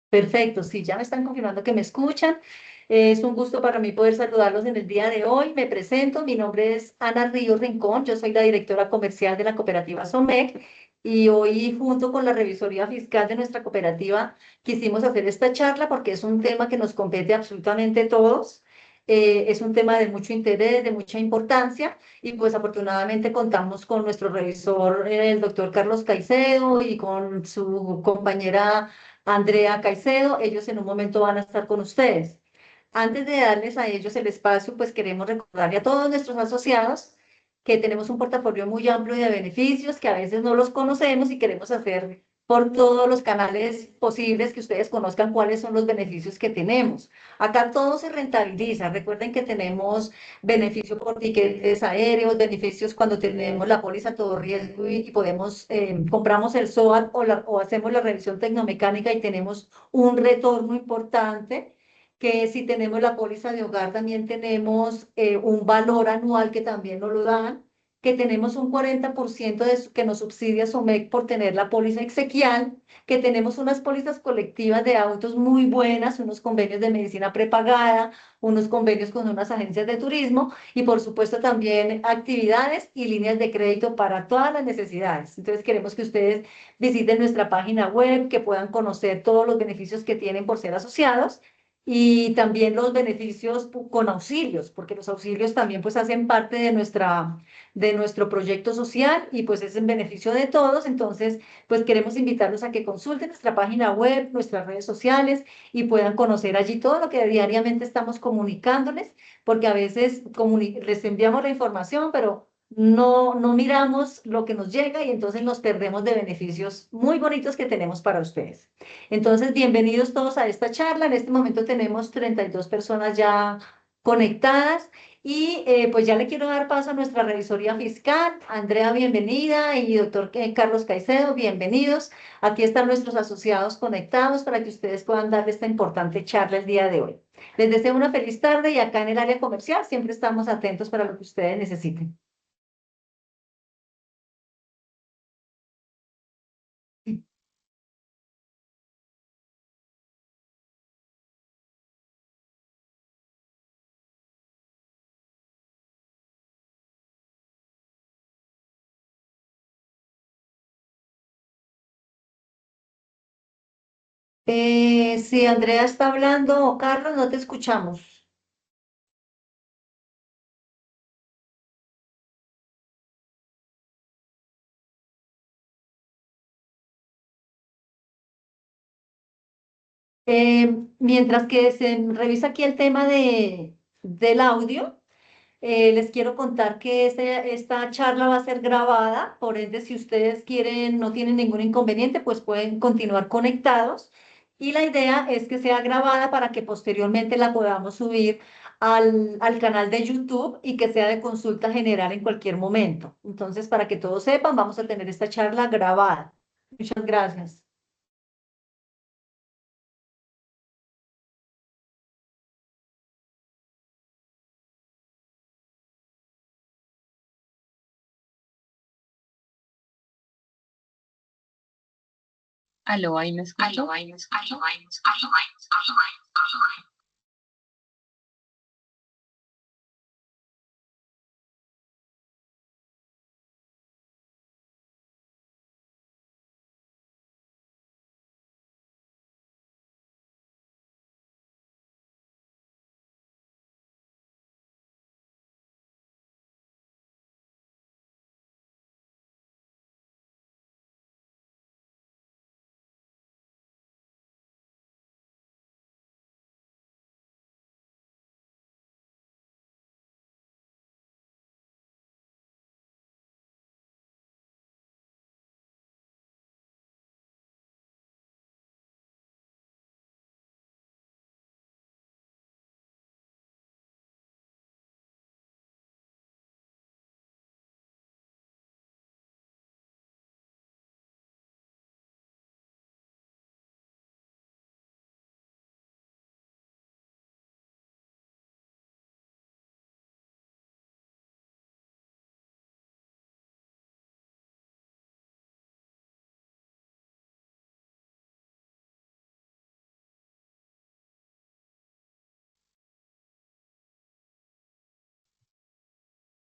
Perfecto, sí, ya me están confirmando que me escuchan. Es un gusto para mí poder saludarlos en el día de hoy. Me presento, mi nombre es Ana Ríos Rincón, yo soy la directora comercial de la cooperativa SOMEC y hoy junto con la revisoría fiscal de nuestra cooperativa quisimos hacer esta charla porque es un tema que nos compete absolutamente a todos. Es un tema de mucho interés, de mucha importancia y pues afortunadamente contamos con nuestro revisor, el doctor Carlos Caicedo y con su compañera Andrea Caicedo, ellos en un momento van a estar con ustedes. Antes de darles a ellos el espacio, pues queremos recordarle a todos nuestros asociados que tenemos un portafolio muy amplio de beneficios que a veces no los conocemos y queremos hacer por todos los canales posibles que ustedes conozcan cuáles son los beneficios que tenemos. Acá todo se rentabiliza. Recuerden que tenemos beneficio por tiquetes aéreos, beneficios cuando tenemos la póliza todo riesgo y podemos, compramos el SOAT o hacemos la revisión tecnomecánica y tenemos un retorno importante, que si tenemos la póliza de hogar también tenemos un valor anual que también nos lo dan, que tenemos un 40% que nos subsidia SOMEC por tener la póliza exequial, que tenemos unas pólizas colectivas de autos muy buenas, unos convenios de medicina prepagada, unos convenios con unas agencias de turismo y por supuesto también actividades y líneas de crédito para todas las necesidades. Entonces queremos que ustedes visiten nuestra página web, que puedan conocer todos los beneficios que tienen por ser asociados y también los beneficios con auxilios, porque los auxilios también pues hacen parte de nuestro proyecto social y pues es en beneficio de todos. Entonces pues queremos invitarlos a que consulten nuestra página web, nuestras redes sociales y puedan conocer allí todo lo que diariamente estamos comunicándoles, porque a veces les enviamos la información, pero no miramos lo que nos llega y entonces nos perdemos de beneficios muy bonitos que tenemos para ustedes. Entonces, bienvenidos todos a esta charla. En este momento tenemos 32 personas ya conectadas y pues ya le quiero dar paso a nuestra revisoría fiscal. Andrea, bienvenida y doctor Carlos Caicedo, bienvenidos. Aquí están nuestros asociados conectados para que ustedes puedan darle esta importante charla el día de hoy. Les deseo una feliz tarde y acá en el área comercial siempre estamos atentos para lo que ustedes necesiten. Si Andrea está hablando, Carlos, no te escuchamos. Mientras que se revisa aquí el tema del audio, les quiero contar que esta charla va a ser grabada, por ende, si ustedes quieren, no tienen ningún inconveniente, pues pueden continuar conectados. Y la idea es que sea grabada para que posteriormente la podamos subir al canal de YouTube y que sea de consulta general en cualquier momento. Entonces, para que todos sepan, vamos a tener esta charla grabada. Muchas gracias. Aló, ahí me escucho.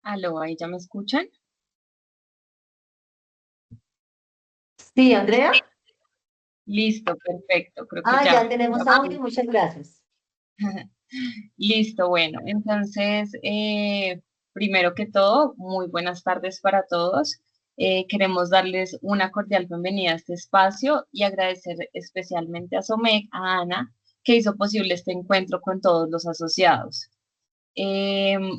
Aló, ¿ahí ya me escuchan? Sí, Andrea. Listo, perfecto. Creo que Ah, ya ya tenemos audio, pude. muchas gracias. Listo, bueno, entonces, primero que todo, muy buenas tardes para todos. Queremos darles una cordial bienvenida a este espacio y agradecer especialmente a SOMEC, a Ana, que hizo posible este encuentro con todos los asociados.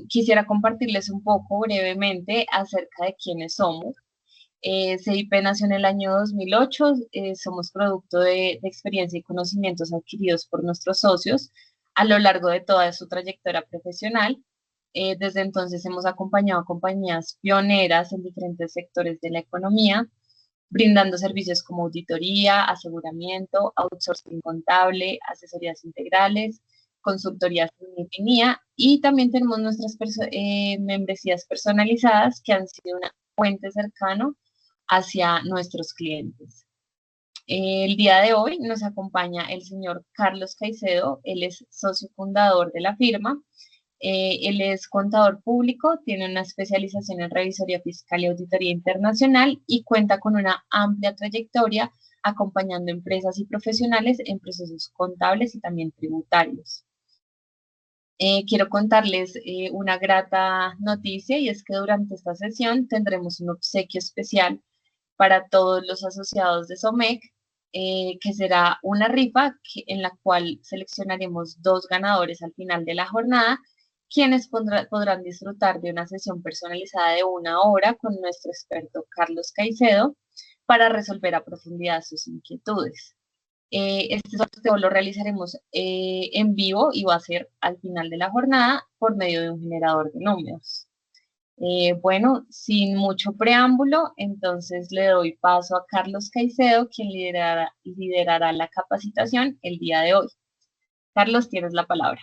Quisiera compartirles un poco brevemente acerca de quiénes somos. CIP nació en el año 2008, somos producto de experiencia y conocimientos adquiridos por nuestros socios a lo largo de toda su trayectoria profesional. Desde entonces hemos acompañado a compañías pioneras en diferentes sectores de la economía, brindando servicios como auditoría, aseguramiento, outsourcing contable, asesorías integrales, consultorías en línea y también tenemos nuestras membresías personalizadas que han sido una fuente cercano hacia nuestros clientes. El día de hoy nos acompaña el señor Carlos Caicedo, él es socio fundador de la firma, él es contador público, tiene una especialización en revisoría fiscal y auditoría internacional y cuenta con una amplia trayectoria acompañando empresas y profesionales en procesos contables y también tributarios. Quiero contarles una grata noticia y es que durante esta sesión tendremos un obsequio especial para todos los asociados de SOMEC, que será una rifa en la cual seleccionaremos dos ganadores al final de la jornada, quienes podrán disfrutar de una sesión personalizada de 1 hora con nuestro experto Carlos Caicedo para resolver a profundidad sus inquietudes. Este sorteo lo realizaremos en vivo y va a ser al final de la jornada por medio de un generador de números. Bueno, sin mucho preámbulo, entonces le doy paso a Carlos Caicedo, quien liderará la capacitación el día de hoy. Carlos, tienes la palabra.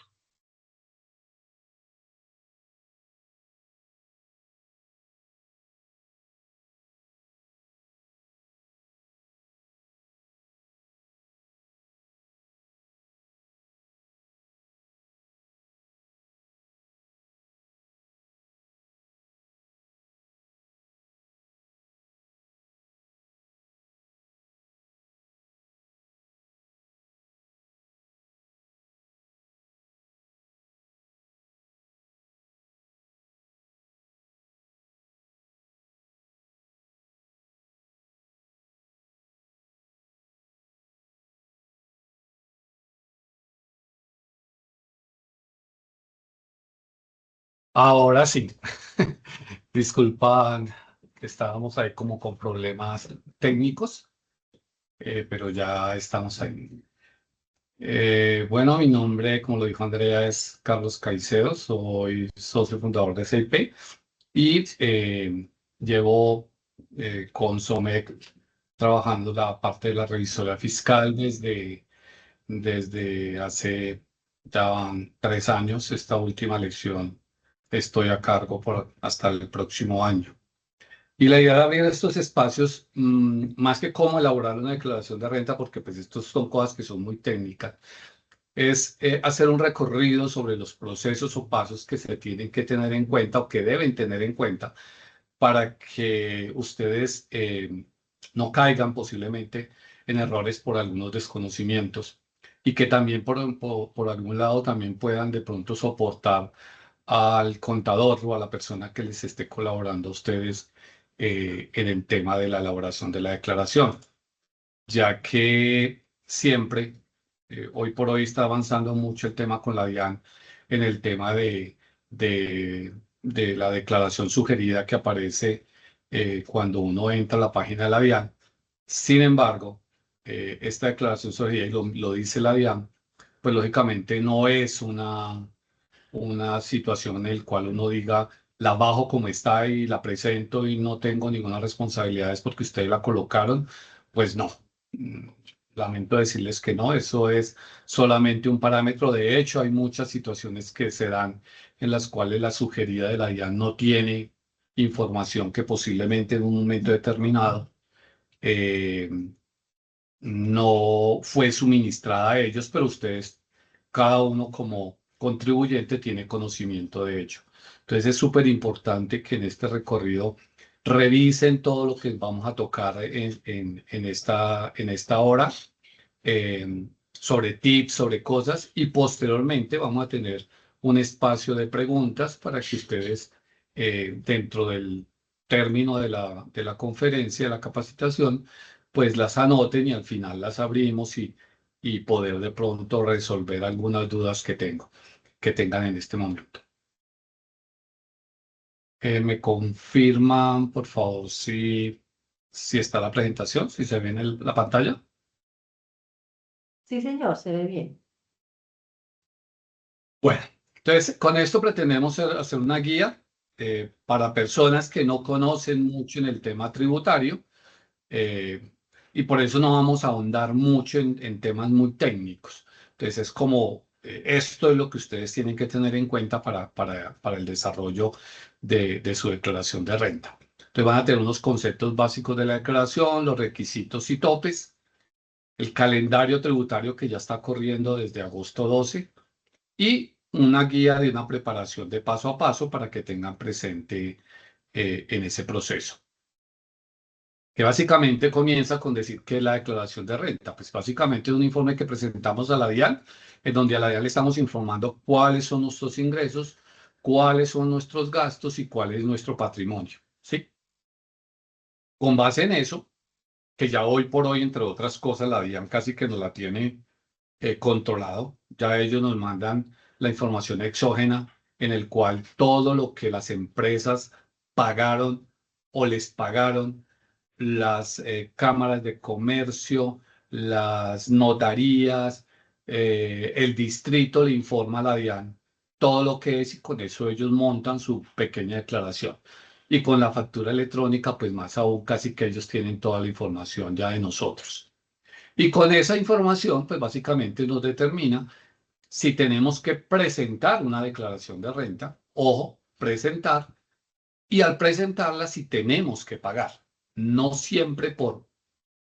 Ahora sí. Disculpa, que estábamos ahí como con problemas técnicos, pero ya estamos ahí. Bueno, mi nombre, como lo dijo Andrea, es Carlos Caicedo, soy socio fundador de CIP y llevo con SOMEC trabajando la parte de la revisoría fiscal desde hace ya van 3 años. Esta última lección estoy a cargo hasta el próximo año. Y la idea de abrir estos espacios, más que cómo elaborar una declaración de renta, porque pues estos son cosas que son muy técnicas, es hacer un recorrido sobre los procesos o pasos que se tienen que tener en cuenta o que deben tener en cuenta para que ustedes no caigan posiblemente en errores por algunos desconocimientos y que también por algún lado también puedan de pronto soportar al contador o a la persona que les esté colaborando a ustedes en el tema de la elaboración de la declaración, ya que siempre, hoy por hoy está avanzando mucho el tema con la DIAN en el tema de la declaración sugerida que aparece cuando uno entra a la página de la DIAN. Sin embargo, esta declaración sugerida, y lo dice la DIAN, pues lógicamente no es una situación en la cual uno diga, la bajo como está y la presento y no tengo ninguna responsabilidad, es porque ustedes la colocaron. Pues no. Mm, Lamento decirles que no, eso es solamente un parámetro. De hecho, hay muchas situaciones que se dan en las cuales la sugerida de la DIAN no tiene información que posiblemente en un momento determinado eh, no fue suministrada a ellos, pero ustedes, cada uno como contribuyente, tiene conocimiento de ello. Entonces es súper importante que en este recorrido revisen todo lo que vamos a tocar en esta hora, sobre tips, sobre cosas, y posteriormente vamos a tener un espacio de preguntas para que ustedes, dentro del término de la conferencia, de la capacitación, pues las anoten y al final las abrimos y poder de pronto resolver algunas dudas que tengan en este momento. Me confirman, por favor, si está la presentación, si se ve en la pantalla. Sí, señor, se ve bien. Bueno, entonces con esto pretendemos hacer una guía para personas que no conocen mucho en el tema tributario, y por eso no vamos a ahondar mucho en temas muy técnicos. Entonces es como, esto es lo que ustedes tienen que tener en cuenta para el desarrollo de su declaración de renta. Entonces van a tener unos conceptos básicos de la declaración, los requisitos y topes, el calendario tributario que ya está corriendo desde agosto 12 y una guía de una preparación de paso a paso para que tengan presente en ese proceso. Que básicamente comienza con decir que la declaración de renta, pues básicamente es un informe que presentamos a la DIAN, en donde a la DIAN le estamos informando cuáles son nuestros ingresos, cuáles son nuestros gastos y cuál es nuestro patrimonio, ¿sí? Con base en eso, que ya hoy por hoy, entre otras cosas, la DIAN casi que nos la tiene controlado, ya ellos nos mandan la información exógena en el cual todo lo que las empresas pagaron o les pagaron, las cámaras de comercio, las notarías, el distrito le informa a la DIAN todo lo que es y con eso ellos montan su pequeña declaración. Y con la factura electrónica, pues más aún, casi que ellos tienen toda la información ya de nosotros. Y con esa información, pues básicamente nos determina si tenemos que presentar una declaración de renta, ojo, presentar, y al presentarla si tenemos que pagar. No siempre por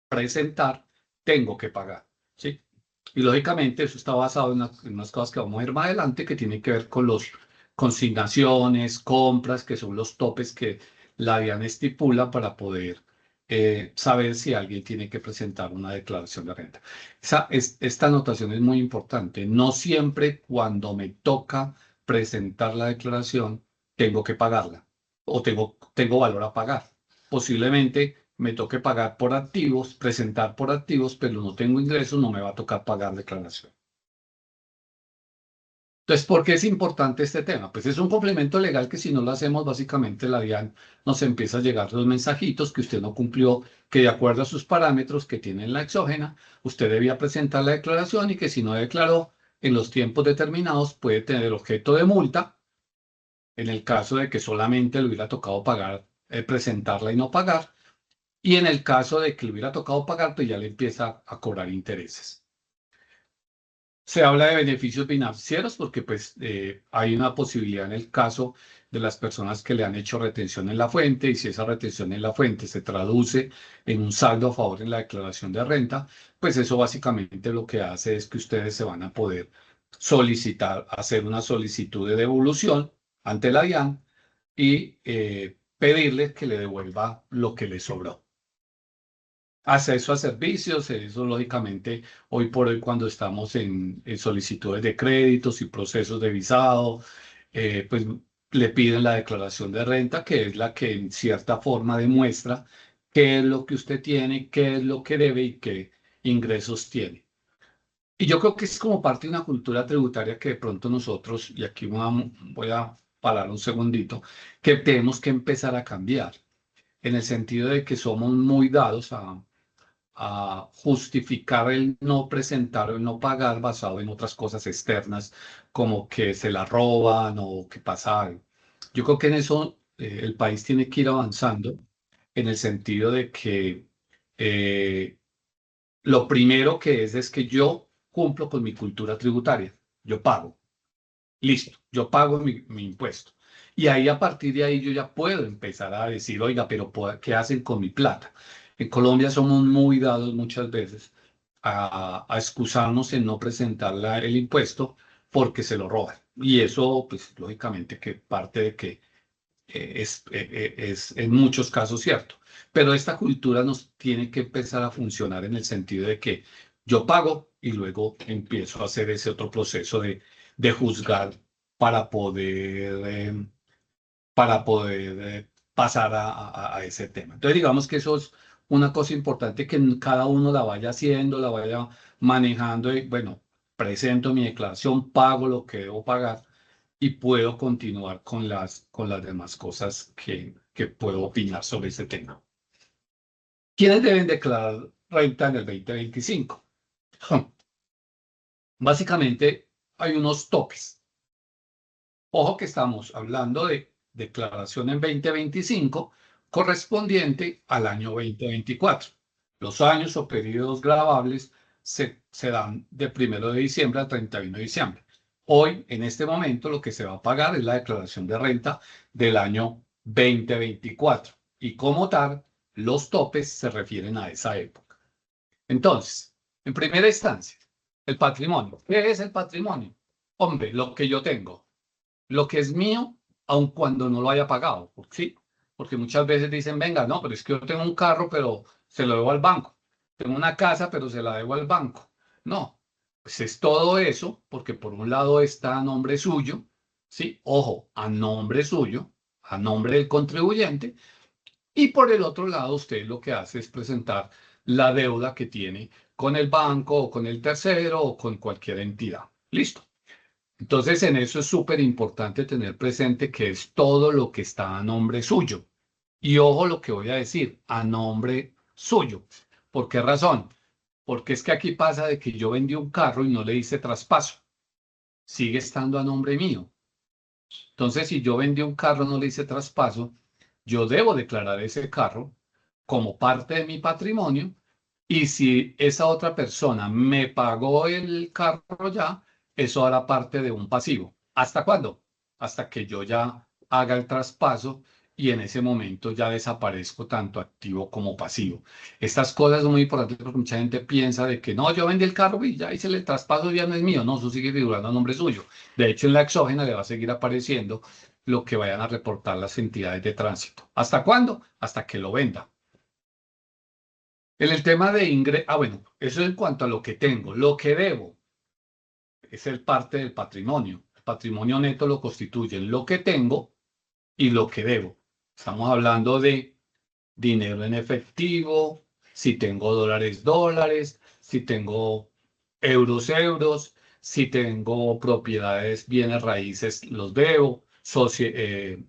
presentar tengo que pagar, ¿sí? Y lógicamente eso está basado en unas cosas que vamos a ver más adelante que tienen que ver con los consignaciones, compras, que son los topes que la DIAN estipula para poder saber si alguien tiene que presentar una declaración de renta. Esta anotación es muy importante. No siempre cuando me toca presentar la declaración tengo que pagarla o tengo valor a pagar. Posiblemente me toque pagar por activos, presentar por activos, pero no tengo ingresos, no me va a tocar pagar declaración. Entonces, ¿por qué es importante este tema? Pues es un complemento legal que si no lo hacemos, básicamente la DIAN nos empieza a llegar los mensajitos que usted no cumplió, que de acuerdo a sus parámetros que tiene en la exógena, usted debía presentar la declaración y que si no declaró en los tiempos determinados puede tener objeto de multa, en el caso de que solamente le hubiera tocado pagar, presentarla y no pagar, y en el caso de que le hubiera tocado pagar, pues ya le empieza a cobrar intereses. Se habla de beneficios financieros porque pues hay una posibilidad en el caso de las personas que le han hecho retención en la fuente y si esa retención en la fuente se traduce en un saldo a favor en la declaración de renta, pues eso básicamente lo que hace es que ustedes se van a poder solicitar, hacer una solicitud de devolución ante la DIAN y pedirle que le devuelva lo que le sobró. Acceso a servicios, eso lógicamente hoy por hoy cuando estamos en solicitudes de créditos y procesos de visado, pues le piden la declaración de renta, que es la que en cierta forma demuestra qué es lo que usted tiene, qué es lo que debe y qué ingresos tiene. Y yo creo que es como parte de una cultura tributaria que de pronto nosotros, y aquí voy a parar un segundito, que tenemos que empezar a cambiar, en el sentido de que somos muy dados a justificar el no presentar o el no pagar basado en otras cosas externas, como que se la roban o que pasa algo. Yo creo que en eso el país tiene que ir avanzando en el sentido de que eh, lo primero que es que yo cumplo con mi cultura tributaria, yo pago, listo, yo pago mi impuesto. Y ahí a partir de ahí yo ya puedo empezar a decir, oiga, pero ¿qué hacen con mi plata? En Colombia somos muy dados muchas veces a excusarnos en no presentar el impuesto porque se lo roban. Y eso, pues, lógicamente que parte de que es en muchos casos cierto. Pero esta cultura nos tiene que empezar a funcionar en el sentido de que yo pago y luego empiezo a hacer ese otro proceso de juzgar para poder, pasar a ese tema. Entonces, digamos que eso es una cosa importante que cada uno la vaya haciendo, la vaya manejando y, bueno, presento mi declaración, pago lo que debo pagar y puedo continuar con las demás cosas que puedo opinar sobre ese tema. ¿Quiénes deben declarar renta en el 2025? Básicamente hay unos topes. Ojo que estamos hablando de declaración en 2025 correspondiente al año 2024. Los años o periodos gravables se dan de 1 de diciembre al 31 de diciembre. Hoy, en este momento, lo que se va a pagar es la declaración de renta del año 2024. Y como tal, los topes se refieren a esa época. Entonces, en primera instancia, el patrimonio. ¿Qué es el patrimonio? Hombre, lo que yo tengo, lo que es mío, aun cuando no lo haya pagado. ¿Sí? Porque muchas veces dicen, venga, no, pero es que yo tengo un carro, pero se lo debo al banco. Tengo una casa, pero se la debo al banco. No, pues es todo eso, porque por un lado está a nombre suyo, ¿sí? Ojo, a nombre suyo, a nombre del contribuyente, y por el otro lado usted lo que hace es presentar la deuda que tiene con el banco o con el tercero o con cualquier entidad. Listo. Entonces, en eso es súper importante tener presente que es todo lo que está a nombre suyo. Y ojo lo que voy a decir, a nombre suyo. ¿Por qué razón? Porque es que aquí pasa de que yo vendí un carro y no le hice traspaso. Sigue estando a nombre mío. Entonces, si yo vendí un carro y no le hice traspaso, yo debo declarar ese carro como parte de mi patrimonio. Y si esa otra persona me pagó el carro ya, eso hará parte de un pasivo. ¿Hasta cuándo? Hasta que yo ya haga el traspaso y en ese momento ya desaparezco tanto activo como pasivo. Estas cosas son muy importantes porque mucha gente piensa de que no, yo vendí el carro y ya hice el traspaso, ya no es mío. No, eso sigue figurando a nombre suyo. De hecho, en la exógena le va a seguir apareciendo lo que vayan a reportar las entidades de tránsito. ¿Hasta cuándo? Hasta que lo venda. En el tema de ingreso, bueno, eso es en cuanto a lo que tengo. Lo que debo es el parte del patrimonio. El patrimonio neto lo constituyen lo que tengo y lo que debo. Estamos hablando de dinero en efectivo, si tengo dólares, dólares, si tengo euros, euros, si tengo propiedades, bienes raíces, los debo,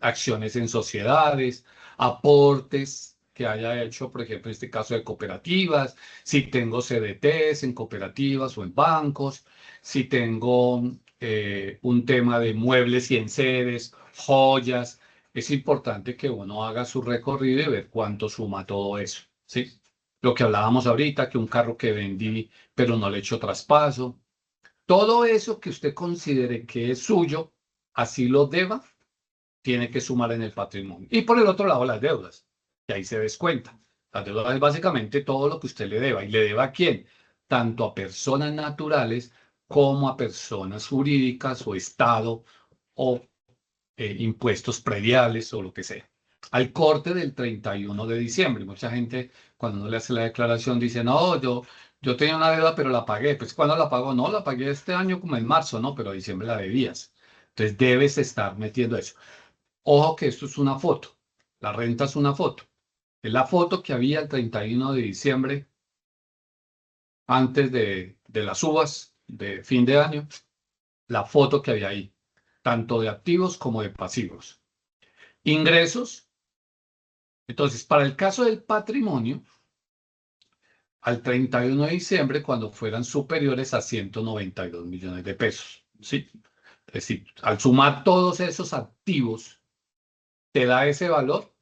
acciones en sociedades, aportes que haya hecho, por ejemplo, en este caso de cooperativas, si tengo CDTs en cooperativas o en bancos, si tengo un tema de muebles y enseres, joyas, es importante que uno haga su recorrido y ver cuánto suma todo eso, ¿sí? Lo que hablábamos ahorita, que un carro que vendí, pero no le he hecho traspaso. Todo eso que usted considere que es suyo, así lo deba, tiene que sumar en el patrimonio. Y por el otro lado, las deudas, que ahí se descuenta. Las deudas es básicamente todo lo que usted le deba. ¿Y le deba a quién? Tanto a personas naturales como a personas jurídicas o Estado o impuestos prediales o lo que sea. Al corte del 31 de diciembre. Mucha gente, cuando uno le hace la declaración, dice, no, yo tenía una deuda, pero la pagué. Pues, ¿cuándo la pagó? No, la pagué este año como en marzo, ¿no? Pero en diciembre la debías. Entonces, debes estar metiendo eso. Ojo que esto es una foto. La renta es una foto. Es la foto que había el 31 de diciembre, antes de las uvas de fin de año. La foto que había ahí, tanto de activos como de pasivos. Ingresos. Entonces, para el caso del patrimonio, al 31 de diciembre, cuando fueran superiores a 192 millones de pesos. ¿Sí? Es decir, al sumar todos esos activos, te da ese valor,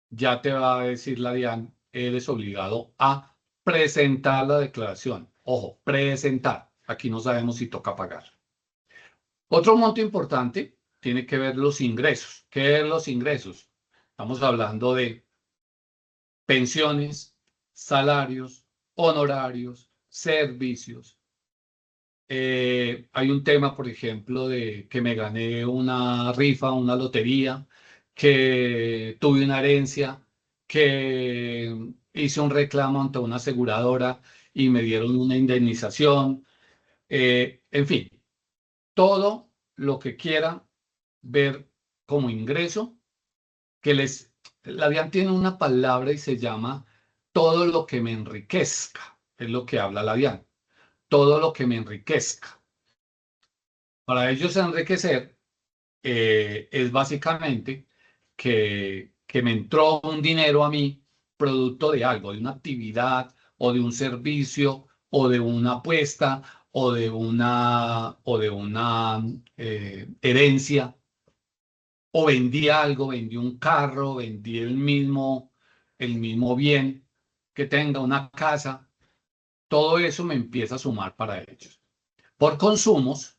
ya te va a decir la DIAN, eres obligado a presentar la declaración. Ojo, presentar. Aquí no sabemos si toca pagar. Otro monto importante tiene que ver los ingresos. ¿Qué es los ingresos? Estamos hablando de pensiones, salarios, honorarios, servicios, Hay un tema, por ejemplo, de que me gané una rifa, una lotería, que tuve una herencia, que hice un reclamo ante una aseguradora y me dieron una indemnización. En fin, todo lo que quiera ver como ingreso, que la DIAN tiene una palabra y se llama todo lo que me enriquezca, es lo que habla la DIAN, todo lo que me enriquezca. Para ellos enriquecer es básicamente que me entró un dinero a mí producto de algo, de una actividad o de un servicio o de una apuesta o de una herencia, o vendí algo, vendí un carro, vendí el mismo bien que tenga, una casa, todo eso me empieza a sumar para ellos. Por consumos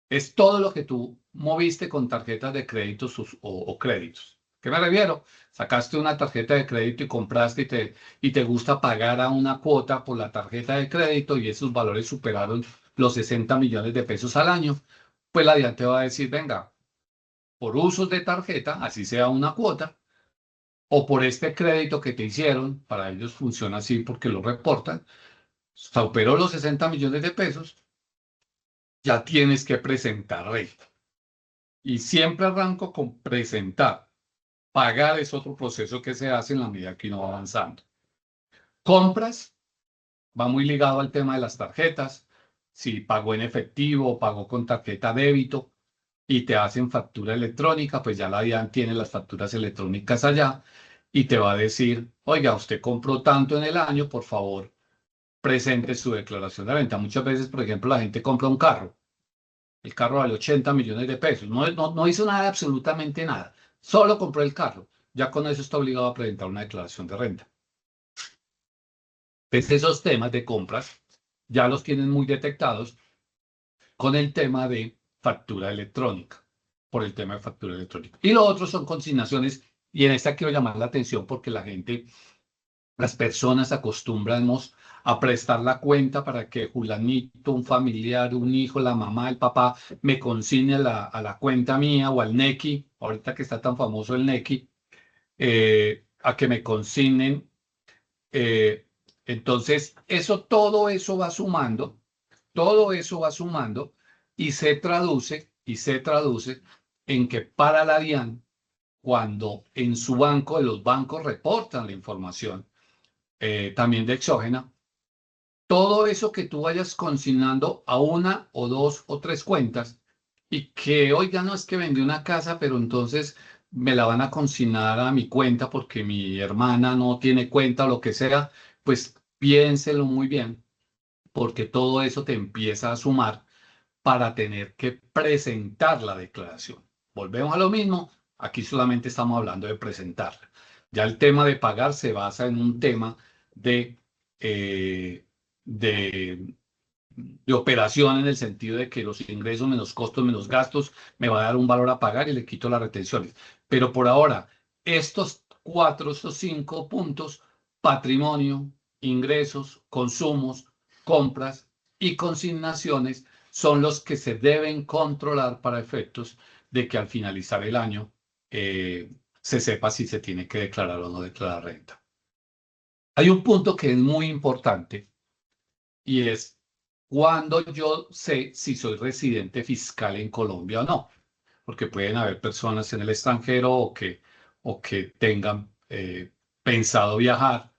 es todo lo que tú moviste con tarjetas de créditos o créditos. ¿Qué me refiero? Sacaste una tarjeta de crédito y compraste y te gusta pagar a una cuota por la tarjeta de crédito y esos valores superaron los 60 millones de pesos al año. Pues la DIAN te va a decir, venga, por usos de tarjeta, así sea una cuota, o por este crédito que te hicieron, para ellos funciona así porque lo reportan, superó los 60 millones de pesos, ya tienes que presentar renta. Y siempre arranco con presentar. Pagar es otro proceso que se hace en la medida que uno va avanzando. Compras, va muy ligado al tema de las tarjetas. Si pago en efectivo o pago con tarjeta débito y te hacen factura electrónica, pues ya la DIAN tiene las facturas electrónicas allá y te va a decir, oiga, usted compró tanto en el año, por favor, presente su declaración de renta. Muchas veces, por ejemplo, la gente compra un carro. El carro vale 80 millones de pesos. No hizo nada, absolutamente nada. Solo compró el carro. Ya con eso está obligado a presentar una declaración de renta. Pues esos temas de compras ya los tienen muy detectados con el tema de factura electrónica, por el tema de factura electrónica. Y lo otro son consignaciones, y en esta quiero llamar la atención porque las personas acostumbramos a prestar la cuenta para que Julanito, un familiar, un hijo, la mamá, el papá, me consigne a la cuenta mía o al Nequi, ahorita que está tan famoso el Nequi, a que me consignen. eh, entonces, todo eso va sumando y se traduce en que para la DIAN, cuando en su banco, de los bancos reportan la información, también de exógena, todo eso que tú vayas consignando a una o dos o tres cuentas y que, oiga, no es que vendí una casa, pero entonces me la van a consignar a mi cuenta porque mi hermana no tiene cuenta o lo que sea, pues piénselo muy bien, porque todo eso te empieza a sumar para tener que presentar la declaración. Volvemos a lo mismo, aquí solamente estamos hablando de presentarla. Ya el tema de pagar se basa en un tema de, eh, de, de operación, en el sentido de que los ingresos menos costos menos gastos me va a dar un valor a pagar y le quito las retenciones. Pero por ahora, estos 5 puntos: patrimonio, ingresos, consumos, compras y consignaciones, son los que se deben controlar para efectos de que al finalizar el año se sepa si se tiene que declarar o no declarar renta. Hay un punto que es muy importante y es cuando yo sé si soy residente fiscal en Colombia o no, porque pueden haber personas en el extranjero o que tengan pensado viajar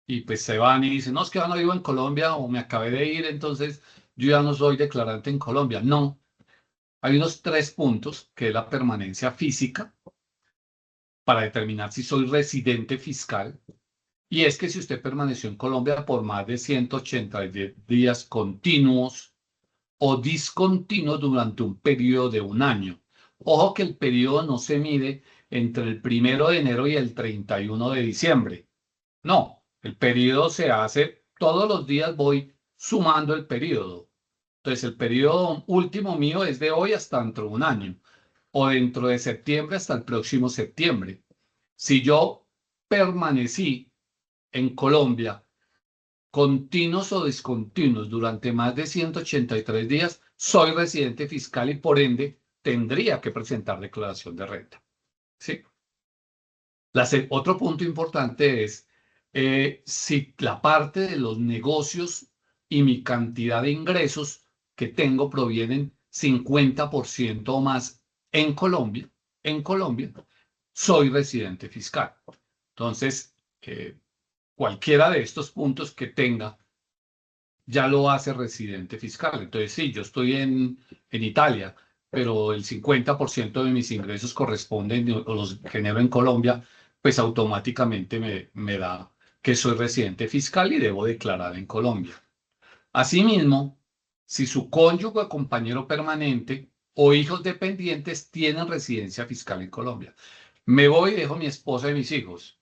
y pues se van y dicen, no, es que yo no vivo en Colombia o me acabé de ir, entonces yo ya no soy declarante en Colombia. No, hay unos 3 puntos, que es la permanencia física, para determinar si soy residente fiscal. Y es que si usted permaneció en Colombia por más de 180 días continuos o discontinuos durante un periodo de un año. Ojo que el periodo no se mide entre el 1 de enero y el 31 de diciembre. No, el periodo se hace todos los días, voy sumando el periodo. Entonces, el periodo último mío es de hoy hasta dentro de un año, o dentro de septiembre hasta el próximo septiembre. Si yo permanecí en Colombia continuos o discontinuos durante más de 183 días, soy residente fiscal y por ende tendría que presentar declaración de renta. ¿Sí? Otro punto importante es si la parte de los negocios y mi cantidad de ingresos que tengo provienen 50% o más en Colombia, soy residente fiscal. Entonces, cualquiera de estos puntos que tenga ya lo hace residente fiscal. Entonces, sí, yo estoy en Italia, pero el 50% de mis ingresos corresponden o los genero en Colombia, pues automáticamente me da que soy residente fiscal y debo declarar en Colombia. Asimismo, si su cónyuge o compañero permanente o hijos dependientes tienen residencia fiscal en Colombia, me voy y dejo mi esposa y mis hijos.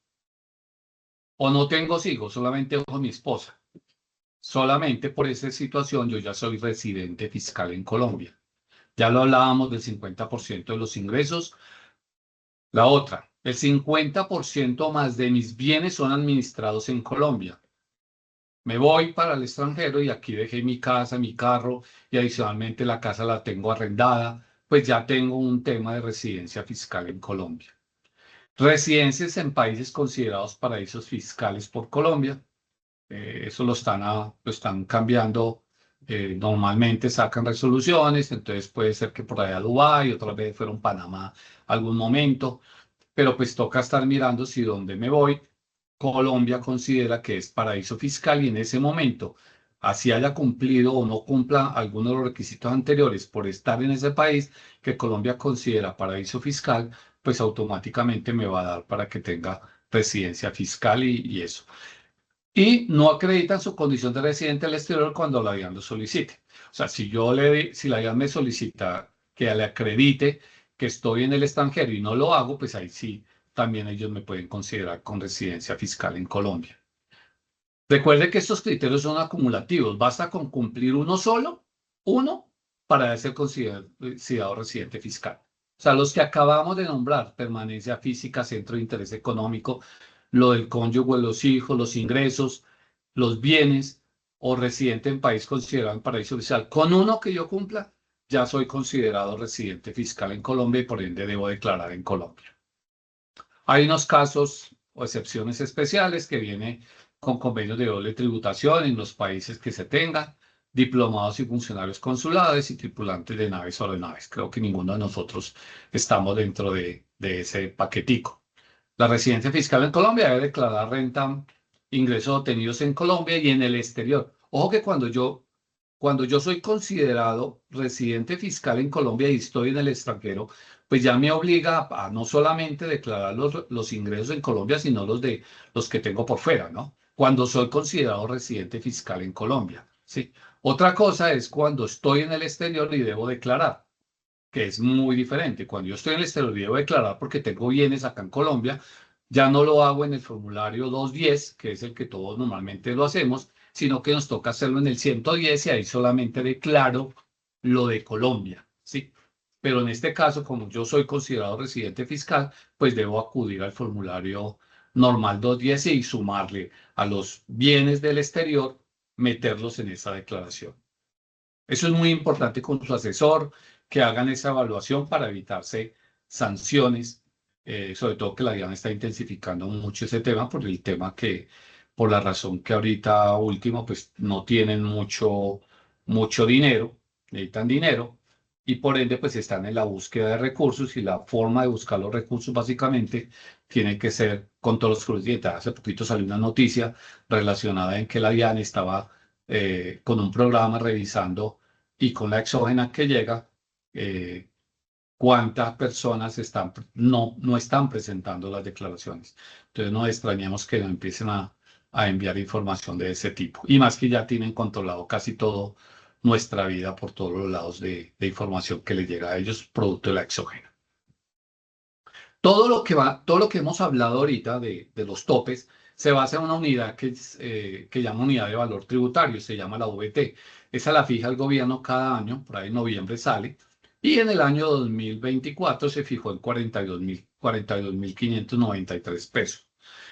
O no tengo hijos, solamente dejo mi esposa. Solamente por esa situación yo ya soy residente fiscal en Colombia. Ya lo hablábamos del 50% de los ingresos. La otra, el 50% más de mis bienes son administrados en Colombia. Me voy para el extranjero y aquí dejé mi casa, mi carro y adicionalmente la casa la tengo arrendada, pues ya tengo un tema de residencia fiscal en Colombia. Residencias en países considerados paraísos fiscales por Colombia. Eso lo están cambiando. Normalmente sacan resoluciones, entonces puede ser que por allá Dubái, otra vez fueron Panamá algún momento, pero pues toca estar mirando si donde me voy, Colombia considera que es paraíso fiscal y en ese momento, así haya cumplido o no cumpla algunos de los requisitos anteriores por estar en ese país que Colombia considera paraíso fiscal, pues automáticamente me va a dar para que tenga residencia fiscal y eso. Y no acreditan su condición de residente al exterior cuando la DIAN lo solicite. O sea, si la DIAN me solicita que le acredite que estoy en el extranjero y no lo hago, pues ahí sí, también ellos me pueden considerar con residencia fiscal en Colombia. Recuerde que estos criterios son acumulativos. Basta con cumplir uno, para ser considerado residente fiscal. O sea, los que acabamos de nombrar, permanencia física, centro de interés económico, lo del cónyuge, los hijos, los ingresos, los bienes o residente en país considerado en paraíso fiscal. Con uno que yo cumpla, ya soy considerado residente fiscal en Colombia y por ende debo declarar en Colombia. Hay unos casos o excepciones especiales que vienen con convenios de doble tributación en los países que se tengan, diplomados y funcionarios consulares y tripulantes de naves o aeronaves. Creo que ninguno de nosotros estamos dentro de ese paquetico. La residencia fiscal en Colombia debe declarar renta, ingresos obtenidos en Colombia y en el exterior. Ojo que cuando yo soy considerado residente fiscal en Colombia y estoy en el extranjero, pues ya me obliga a no solamente declarar los ingresos en Colombia, sino los que tengo por fuera, ¿no? Cuando soy considerado residente fiscal en Colombia, ¿sí? Otra cosa es cuando estoy en el exterior y debo declarar, que es muy diferente. Cuando yo estoy en el exterior y debo declarar porque tengo bienes acá en Colombia, ya no lo hago en el formulario 210, que es el que todos normalmente lo hacemos, sino que nos toca hacerlo en el 110 y ahí solamente declaro lo de Colombia, ¿sí? Pero en este caso, como yo soy considerado residente fiscal, pues debo acudir al formulario normal 210 y sumarle a los bienes del exterior, meterlos en esa declaración. Eso es muy importante con su asesor, que hagan esa evaluación para evitarse sanciones, sobre todo que la DIAN está intensificando mucho ese tema por la razón que ahorita último, pues no tienen mucho dinero, necesitan dinero, y por ende, pues están en la búsqueda de recursos y la forma de buscar los recursos básicamente tiene que ser con todos los clientes. Hace poquito salió una noticia relacionada en que la DIAN estaba con un programa revisando y con la exógena que llega, cuántas personas no están presentando las declaraciones. Entonces nos extrañamos que no empiecen a enviar información de ese tipo. Y más que ya tienen controlado casi todo nuestra vida por todos los lados de información que les llega a ellos producto de la exógena. Todo lo que hemos hablado ahorita de los topes se basa en una unidad que llama unidad de valor tributario, se llama la VT. Esa la fija el gobierno cada año, por ahí en noviembre sale, y en el año 2024 se fijó en 42.593 pesos.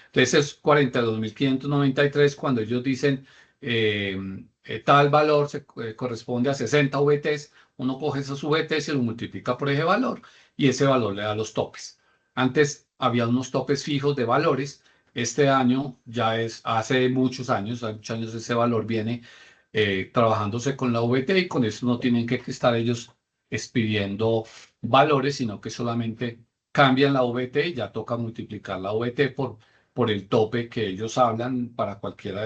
Entonces es 42.593 cuando ellos dicen tal valor corresponde a 60 VTs, uno coge esos VTs y lo multiplica por ese valor y ese valor le da los topes. Antes había unos topes fijos de valores, este año ya es, hace muchos años ese valor viene trabajándose con la VT y con eso no tienen que estar ellos expidiendo valores, sino que solamente cambian la VT y ya toca multiplicar la VT por el tope que ellos hablan para cualquiera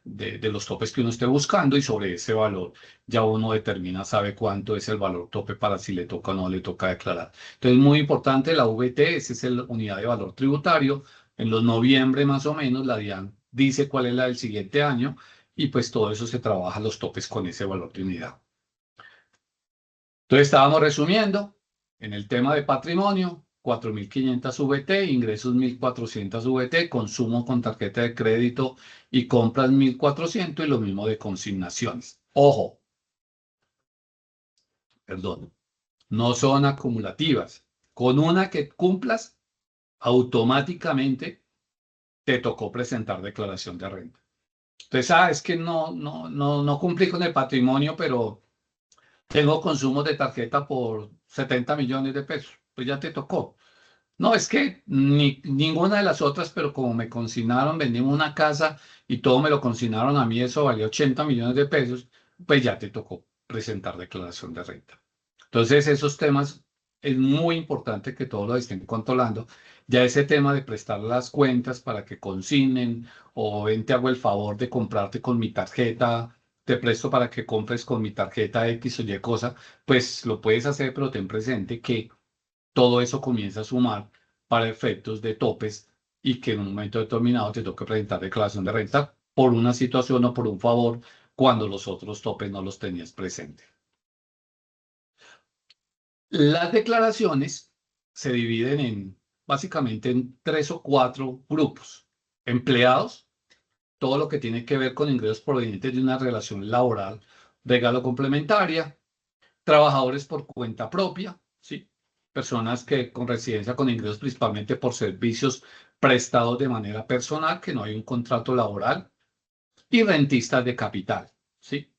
de los topes que uno esté buscando y sobre ese valor ya uno determina, sabe cuánto es el valor tope para si le toca o no le toca declarar. Entonces, muy importante la VT, esa es la unidad de valor tributario. En los noviembre más o menos la DIAN dice cuál es la del siguiente año y pues todo eso se trabaja los topes con ese valor de unidad. Entonces estábamos resumiendo en el tema de patrimonio, 4.500 VT, ingresos 1.400 VT, consumo con tarjeta de crédito y compras 1.400 y lo mismo de consignaciones. Ojo, perdón, no son acumulativas. Con una que cumplas, automáticamente te tocó presentar declaración de renta. Entonces, es que no cumplí con el patrimonio, pero tengo consumos de tarjeta por 70 millones de pesos. Pues ya te tocó. No, es que ninguna de las otras, pero como me consignaron, vendimos una casa y todo me lo consignaron a mí, eso valía 80 millones de pesos, pues ya te tocó presentar declaración de renta. Entonces, esos temas es muy importante que todos los estén controlando. Ya ese tema de prestar las cuentas para que consignen o ven, te hago el favor de comprarte con mi tarjeta, te presto para que compres con mi tarjeta X o Y cosa, pues lo puedes hacer, pero ten presente que todo eso comienza a sumar para efectos de topes y que en un momento determinado te toca presentar declaración de renta por una situación o por un favor cuando los otros topes no los tenías presentes. Las declaraciones se dividen básicamente en 3 o 4 grupos. Empleados, todo lo que tiene que ver con ingresos provenientes de una relación laboral, regalo complementaria. Trabajadores por cuenta propia, ¿sí? Personas que con residencia con ingresos principalmente por servicios prestados de manera personal, que no hay un contrato laboral. Y rentistas de capital, ¿sí?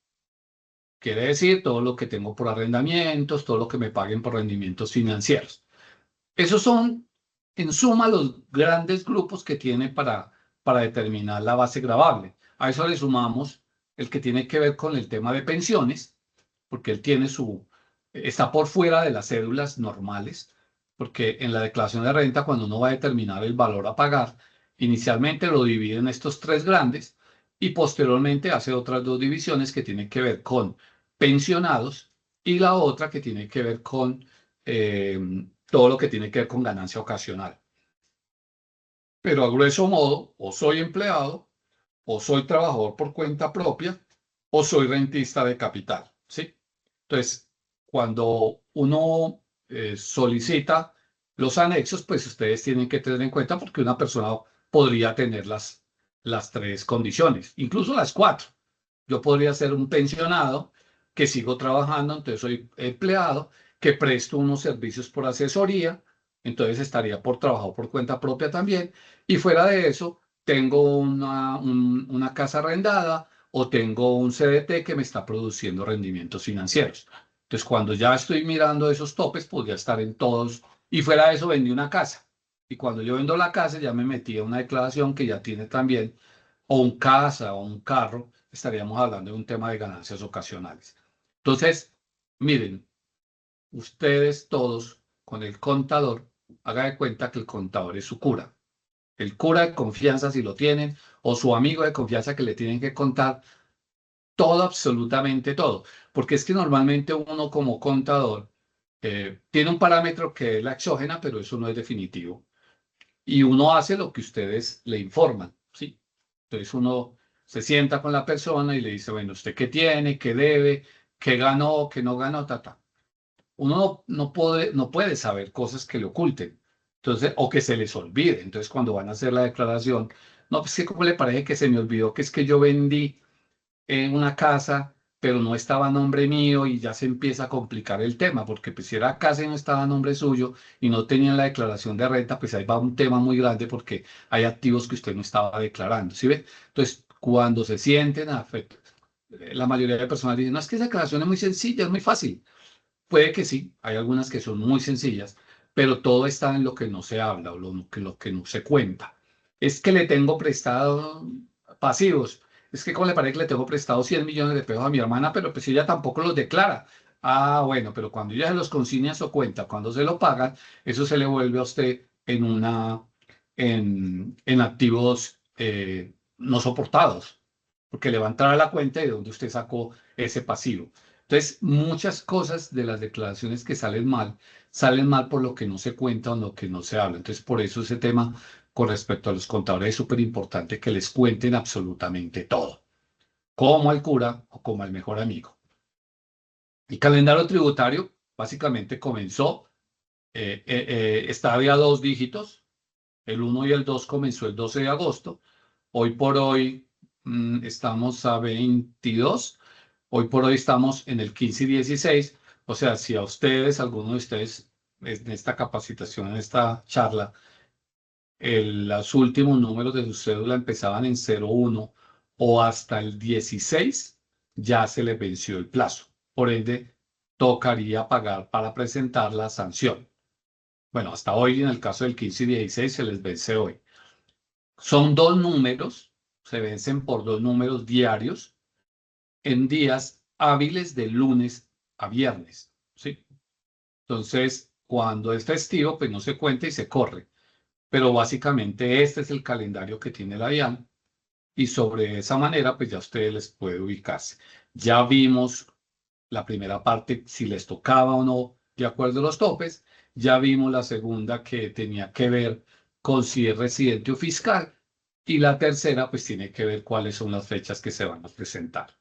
Quiere decir todo lo que tengo por arrendamientos, todo lo que me paguen por rendimientos financieros. Esos son, en suma, los grandes grupos que tiene para determinar la base gravable. A eso le sumamos el que tiene que ver con el tema de pensiones, porque él tiene está por fuera de las cédulas normales, porque en la declaración de renta, cuando uno va a determinar el valor a pagar, inicialmente lo divide en estos 3 grandes y posteriormente hace otras 2 divisiones que tienen que ver con pensionados y la otra que tiene que ver con todo lo que tiene que ver con ganancia ocasional. Pero a grueso modo, o soy empleado, o soy trabajador por cuenta propia, o soy rentista de capital, ¿sí? Entonces, cuando uno solicita los anexos, pues ustedes tienen que tener en cuenta porque una persona podría tener las 3 condiciones, incluso las 4. Yo podría ser un pensionado que sigo trabajando, entonces soy empleado, que presto unos servicios por asesoría, entonces estaría por trabajo por cuenta propia también, y fuera de eso, tengo una casa arrendada o tengo un CDT que me está produciendo rendimientos financieros. Entonces, cuando ya estoy mirando esos topes, podría estar en todos. Y fuera de eso, vendí una casa. Y cuando yo vendo la casa, ya me metí a una declaración que ya tiene también, o un casa o un carro, estaríamos hablando de un tema de ganancias ocasionales. Entonces, miren, ustedes todos con el contador, haga de cuenta que el contador es su cura. El cura de confianza si lo tienen, o su amigo de confianza que le tienen que contar todo, absolutamente todo. Porque es que normalmente uno como contador tiene un parámetro que es la exógena, pero eso no es definitivo. Y uno hace lo que ustedes le informan, ¿sí? Entonces uno se sienta con la persona y le dice, bueno, ¿usted qué tiene? ¿Qué debe? ¿Qué ganó? ¿Qué no ganó? Uno no puede saber cosas que le oculten. Entonces, o que se les olvide. Entonces, cuando van a hacer la declaración, no, pues que como le parece que se me olvidó que es que yo vendí una casa, pero no estaba a nombre mío y ya se empieza a complicar el tema, porque pues si era casa y no estaba a nombre suyo y no tenían la declaración de renta, pues ahí va un tema muy grande porque hay activos que usted no estaba declarando, ¿sí ve? Entonces, cuando se sienten afectados, la mayoría de personas dicen, no, es que esa declaración es muy sencilla, es muy fácil. Puede que sí, hay algunas que son muy sencillas, pero todo está en lo que no se habla o lo que no se cuenta. Es que le tengo prestado pasivos. Es que como le parece que le tengo prestado 100 millones de pesos a mi hermana, pero pues ella tampoco los declara. Ah, bueno, pero cuando ella se los consigna a su cuenta, cuando se lo pagan, eso se le vuelve a usted en activos no soportados, porque le va a entrar a la cuenta de donde usted sacó ese pasivo. Entonces, muchas cosas de las declaraciones que salen mal por lo que no se cuenta o lo que no se habla. Entonces, por eso ese tema con respecto a los contadores es súper importante que les cuenten absolutamente todo, como al cura o como al mejor amigo. El calendario tributario básicamente comenzó, estaba a 2 dígitos, el 1 y el 2 comenzó el 12 de agosto. Hoy por hoy estamos a 22. Hoy por hoy estamos en el 15 y 16. O sea, si a ustedes, alguno de ustedes, en esta capacitación, en esta charla, los últimos números de su cédula empezaban en 01 o hasta el 16, ya se les venció el plazo. Por ende, tocaría pagar para presentar la sanción. Bueno, hasta hoy, en el caso del 15 y 16, se les vence hoy. Son 2 números, se vencen por 2 números diarios en días hábiles de lunes a viernes, ¿sí? Entonces, cuando es festivo, pues no se cuenta y se corre. Pero básicamente este es el calendario que tiene la DIAN y sobre esa manera, pues ya ustedes les puede ubicarse. Ya vimos la primera parte, si les tocaba o no, de acuerdo a los topes. Ya vimos la segunda que tenía que ver con si es residente o fiscal. Y la tercera, pues tiene que ver cuáles son las fechas que se van a presentar.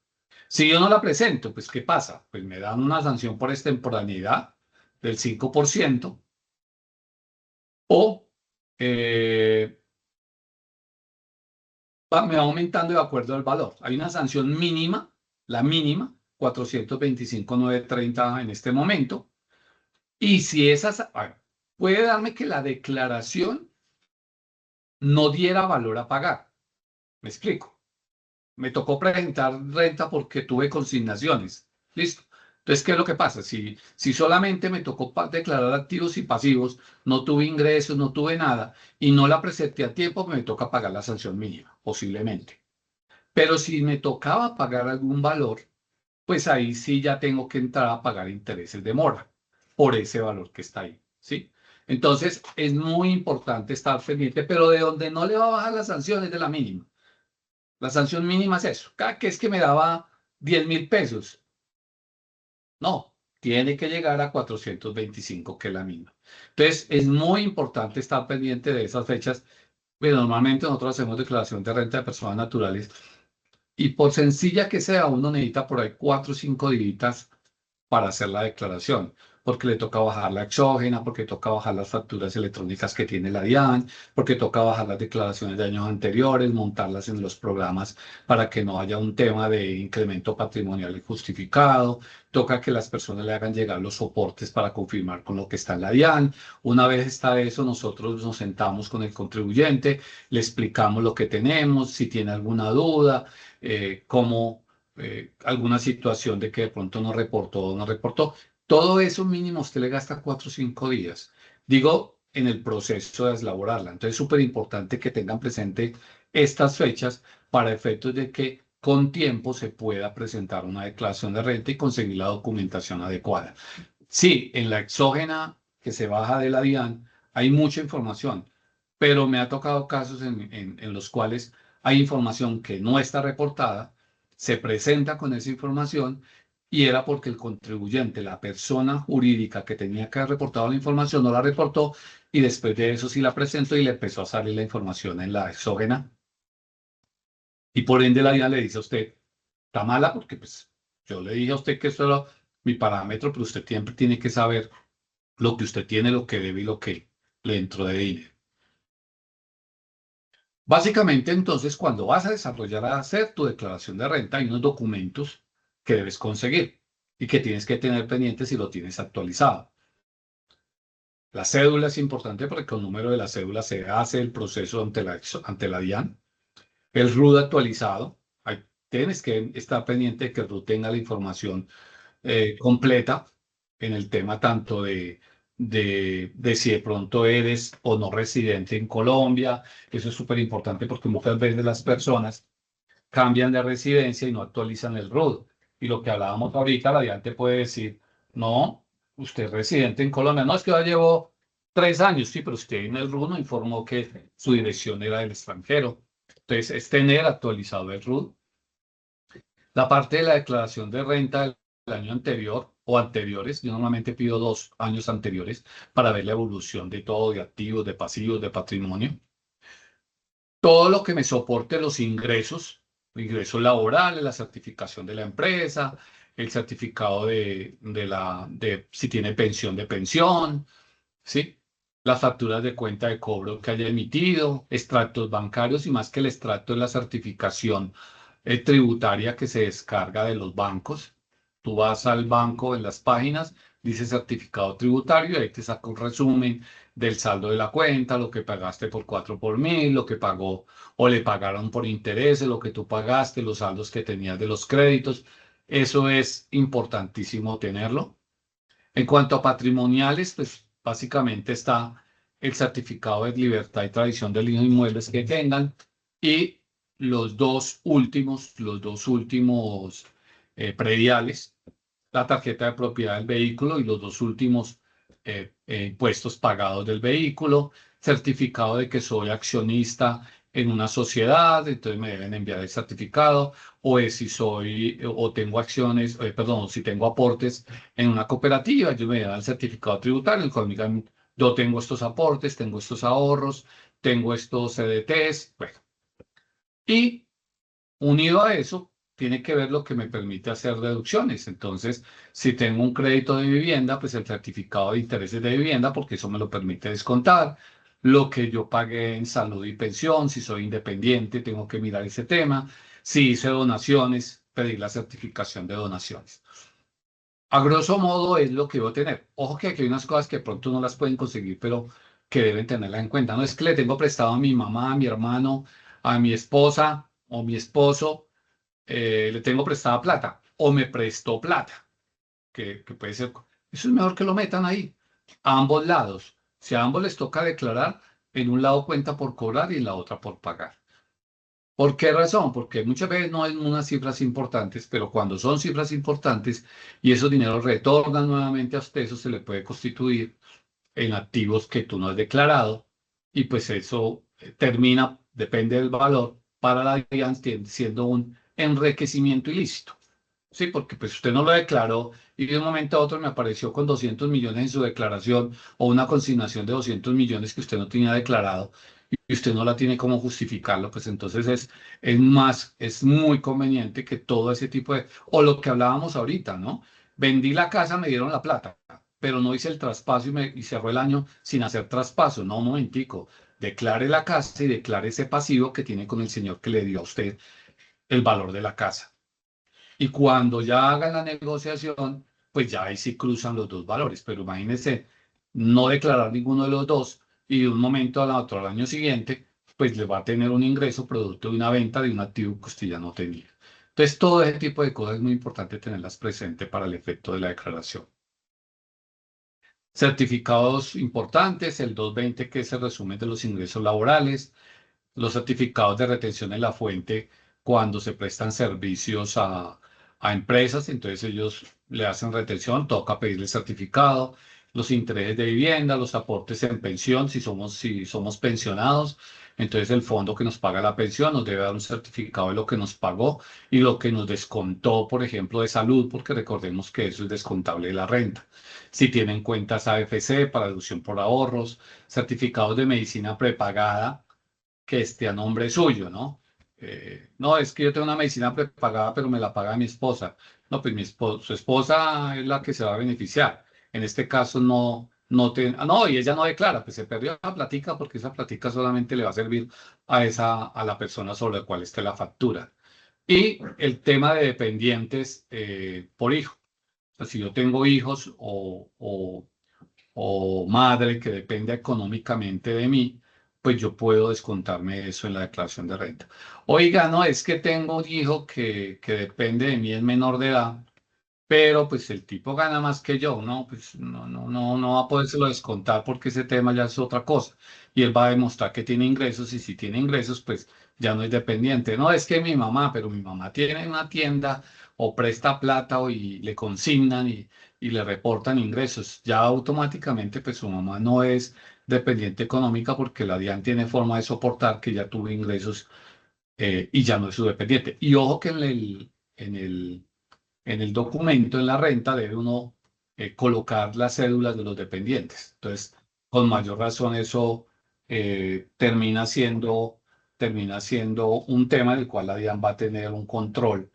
Si yo no la presento, pues ¿qué pasa? Pues me dan una sanción por extemporaneidad del 5% o me va aumentando de acuerdo al valor. Hay una sanción mínima, la mínima, 425.930 en este momento. Y si esa, puede darme que la declaración no diera valor a pagar. ¿Me explico? Me tocó presentar renta porque tuve consignaciones. ¿Listo? Entonces, ¿qué es lo que pasa? Si solamente me tocó declarar activos y pasivos, no tuve ingresos, no tuve nada, y no la presenté a tiempo, me toca pagar la sanción mínima, posiblemente. Pero si me tocaba pagar algún valor, pues ahí sí ya tengo que entrar a pagar intereses de mora por ese valor que está ahí, ¿sí? Entonces, es muy importante estar pendiente, pero de donde no le va a bajar las sanciones de la mínima. La sanción mínima es eso. Cada que es que me daba 10.000 pesos. No, tiene que llegar a 425, que es la mínima. Entonces, es muy importante estar pendiente de esas fechas. Pero normalmente nosotros hacemos declaración de renta de personas naturales y por sencilla que sea, uno necesita por ahí 4 o 5 días para hacer la declaración, porque le toca bajar la exógena, porque toca bajar las facturas electrónicas que tiene la DIAN, porque toca bajar las declaraciones de años anteriores, montarlas en los programas para que no haya un tema de incremento patrimonial injustificado, toca que las personas le hagan llegar los soportes para confirmar con lo que está en la DIAN. Una vez está eso, nosotros nos sentamos con el contribuyente, le explicamos lo que tenemos, si tiene alguna duda, cómo alguna situación de que de pronto no reportó o no reportó. Todo eso mínimo usted le gasta 4 o 5 días. Digo, en el proceso de elaborarla. Entonces es súper importante que tengan presente estas fechas para efectos de que con tiempo se pueda presentar una declaración de renta y conseguir la documentación adecuada. Sí, en la exógena que se baja de la DIAN hay mucha información, pero me ha tocado casos en los cuales hay información que no está reportada, se presenta con esa información y era porque el contribuyente, la persona jurídica que tenía que haber reportado la información, no la reportó y después de eso sí la presentó y le empezó a salir la información en la exógena. Y por ende la DIAN le dice a usted, está mala porque pues yo le dije a usted que eso era mi parámetro, pero usted siempre tiene que saber lo que usted tiene, lo que debe y lo que le entró de dinero. Básicamente, entonces, cuando vas a desarrollar, a hacer tu declaración de renta, hay unos documentos que debes conseguir y que tienes que tener pendientes si lo tienes actualizado. La cédula es importante porque con el número de la cédula se hace el proceso ante la DIAN. El RUT actualizado. Tienes que estar pendiente de que el RUT tenga la información completa en el tema tanto de si de pronto eres o no residente en Colombia. Eso es súper importante porque muchas veces las personas cambian de residencia y no actualizan el RUT. Y lo que hablábamos ahorita, la DIAN te puede decir, no, usted es residente en Colombia. No, es que ya llevo 3 años, sí, pero usted en el RUT no informó que su dirección era del extranjero. Entonces, es tener actualizado el RUT. La parte de la declaración de renta del año anterior o anteriores, yo normalmente pido 2 años anteriores para ver la evolución de todo, de activos, de pasivos, de patrimonio. Todo lo que me soporte los ingresos laborales, la certificación de la empresa, el certificado de si tiene pensión de pensión, ¿sí? Las facturas de cuenta de cobro que haya emitido, extractos bancarios y más que el extracto de la certificación tributaria que se descarga de los bancos. Tú vas al banco en las páginas, dice certificado tributario y ahí te saca un resumen del saldo de la cuenta, lo que pagaste por 4 por 1000, lo que pagó o le pagaron por intereses, lo que tú pagaste, los saldos que tenías de los créditos. Eso es importantísimo tenerlo. En cuanto a patrimoniales, pues básicamente está el certificado de libertad y tradición de los inmuebles que tengan y los dos últimos prediales, la tarjeta de propiedad del vehículo y los 2 últimos impuestos pagados del vehículo, certificado de que soy accionista en una sociedad, entonces me deben enviar el certificado, o es si soy o tengo acciones, perdón, si tengo aportes en una cooperativa, ellos me dan el certificado tributario, el cual me digan, yo tengo estos aportes, tengo estos ahorros, tengo estos CDTs, bueno. Y unido a eso, tiene que ver lo que me permite hacer deducciones. Entonces, si tengo un crédito de vivienda, pues el certificado de intereses de vivienda, porque eso me lo permite descontar. Lo que yo pagué en salud y pensión, si soy independiente, tengo que mirar ese tema. Si hice donaciones, pedir la certificación de donaciones. A grosso modo es lo que debo tener. Ojo que aquí hay unas cosas que de pronto no las pueden conseguir, pero que deben tenerla en cuenta. No es que le tengo prestado a mi mamá, a mi hermano, a mi esposa o mi esposo, le tengo prestada plata o me prestó plata, que puede ser. Eso es mejor que lo metan ahí, a ambos lados. Si a ambos les toca declarar, en un lado cuenta por cobrar y en la otra por pagar. ¿Por qué razón? Porque muchas veces no es unas cifras importantes, pero cuando son cifras importantes y esos dineros retornan nuevamente a usted, eso se le puede constituir en activos que tú no has declarado y pues eso termina, depende del valor, para la DIAN siendo un enriquecimiento ilícito. Sí, porque pues usted no lo declaró y de un momento a otro me apareció con 200 millones en su declaración o una consignación de 200 millones que usted no tenía declarado y usted no la tiene cómo justificarlo, pues entonces es muy conveniente que todo ese tipo o lo que hablábamos ahorita, ¿no? Vendí la casa, me dieron la plata, pero no hice el traspaso y cerró el año sin hacer traspaso. No, un momentico, declare la casa y declare ese pasivo que tiene con el señor que le dio a usted el valor de la casa. Y cuando ya hagan la negociación, pues ya ahí sí cruzan los dos valores. Pero imagínense no declarar ninguno de los dos y de un momento al otro, al año siguiente, pues le va a tener un ingreso producto de una venta de un activo que usted ya no tenía. Entonces, todo ese tipo de cosas es muy importante tenerlas presentes para el efecto de la declaración. Certificados importantes, el 220, que es el resumen de los ingresos laborales, los certificados de retención en la fuente cuando se prestan servicios a empresas, entonces ellos le hacen retención, toca pedirle certificado, los intereses de vivienda, los aportes en pensión, si somos pensionados, entonces el fondo que nos paga la pensión nos debe dar un certificado de lo que nos pagó y lo que nos descontó, por ejemplo, de salud, porque recordemos que eso es descontable de la renta. Si tienen cuentas AFC para deducción por ahorros, certificados de medicina prepagada que esté a nombre suyo, ¿no? No, es que yo tengo una medicina prepagada, pero me la paga mi esposa. No, pues su esposa es la que se va a beneficiar. En este caso no, y ella no declara, pues se perdió la platica porque esa platica solamente le va a servir a la persona sobre la cual esté la factura. Y el tema de dependientes por hijo. O sea, si yo tengo hijos o madre que depende económicamente de mí, pues yo puedo descontarme eso en la declaración de renta. Oiga, no, es que tengo un hijo que depende de mí, es menor de edad, pero pues el tipo gana más que yo, ¿no? Pues no va a podérselo descontar porque ese tema ya es otra cosa. Y él va a demostrar que tiene ingresos y si tiene ingresos, pues ya no es dependiente. No, es que mi mamá, pero mi mamá tiene una tienda o presta plata y le consignan y le reportan ingresos. Ya automáticamente, pues su mamá no es dependiente económica porque la DIAN tiene forma de soportar que ya tuvo ingresos y ya no es su dependiente. Y ojo que en el documento, en la renta, debe uno colocar las cédulas de los dependientes. Entonces, con mayor razón, eso termina siendo un tema del cual la DIAN va a tener un control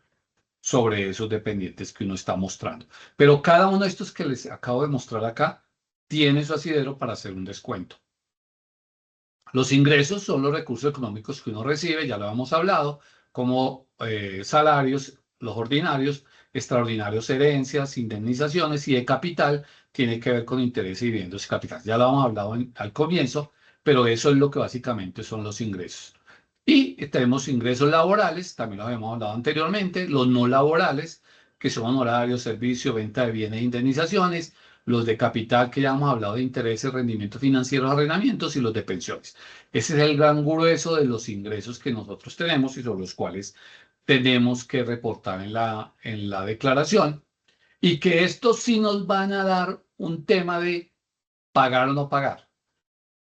sobre esos dependientes que uno está mostrando. Pero cada uno de estos que les acabo de mostrar acá tiene su asidero para hacer un descuento. Los ingresos son los recursos económicos que uno recibe, ya lo hemos hablado, como salarios, los ordinarios, extraordinarios, herencias, indemnizaciones y de capital tiene que ver con intereses y dividendos y capital. Ya lo hemos hablado al comienzo, pero eso es lo que básicamente son los ingresos. Y tenemos ingresos laborales, también lo habíamos hablado anteriormente, los no laborales, que son honorarios, servicios, venta de bienes e indemnizaciones, los de capital, que ya hemos hablado de intereses, rendimientos financieros, arrendamientos y los de pensiones. Ese es el gran grueso de los ingresos que nosotros tenemos y sobre los cuales tenemos que reportar en la declaración y que estos sí nos van a dar un tema de pagar o no pagar.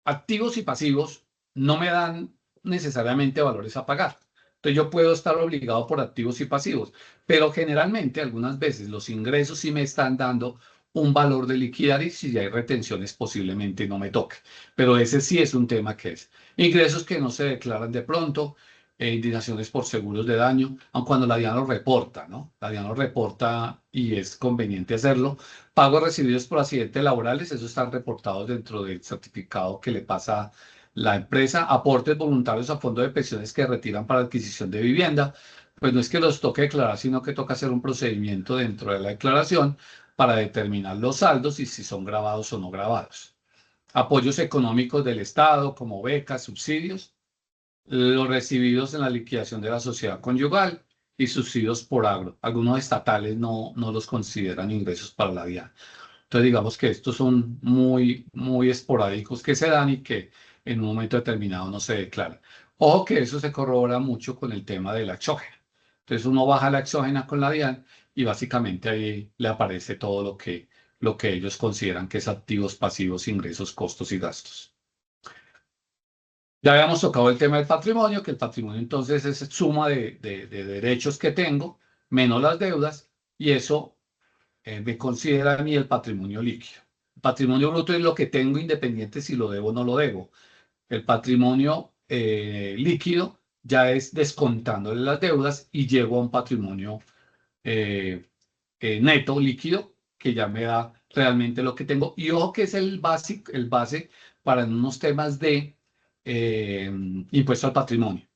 Activos y pasivos no me dan necesariamente valores a pagar. Entonces yo puedo estar obligado por activos y pasivos, pero generalmente algunas veces los ingresos sí me están dando un valor de liquidar y si hay retenciones posiblemente no me toque. Pero ese sí es un tema que es. Ingresos que no se declaran de pronto, indignaciones por seguros de daño, aun cuando la DIAN lo reporta, ¿no? La DIAN lo reporta y es conveniente hacerlo. Pagos recibidos por accidentes laborales, esos están reportados dentro del certificado que le pasa la empresa. Aportes voluntarios a fondos de pensiones que retiran para adquisición de vivienda. Pues no es que los toque declarar, sino que toca hacer un procedimiento dentro de la declaración para determinar los saldos y si son grabados o no grabados. Apoyos económicos del Estado, como becas, subsidios. Los recibidos en la liquidación de la sociedad conyugal y subsidios por agro. Algunos estatales no los consideran ingresos para la DIAN. Entonces, digamos que estos son muy, muy esporádicos que se dan y que en un momento determinado no se declaran. Ojo que eso se corrobora mucho con el tema de la exógena. Entonces, uno baja la exógena con la DIAN y básicamente ahí le aparece todo lo que ellos consideran que es activos, pasivos, ingresos, costos y gastos. Ya habíamos tocado el tema del patrimonio, que el patrimonio entonces es suma de derechos que tengo menos las deudas y eso me considera a mí el patrimonio líquido. El patrimonio bruto es lo que tengo independiente si lo debo o no lo debo. El patrimonio líquido ya es descontándole las deudas y llego a un patrimonio eh, neto líquido que ya me da realmente lo que tengo. Y ojo que es el base para unos temas de impuesto al patrimonio,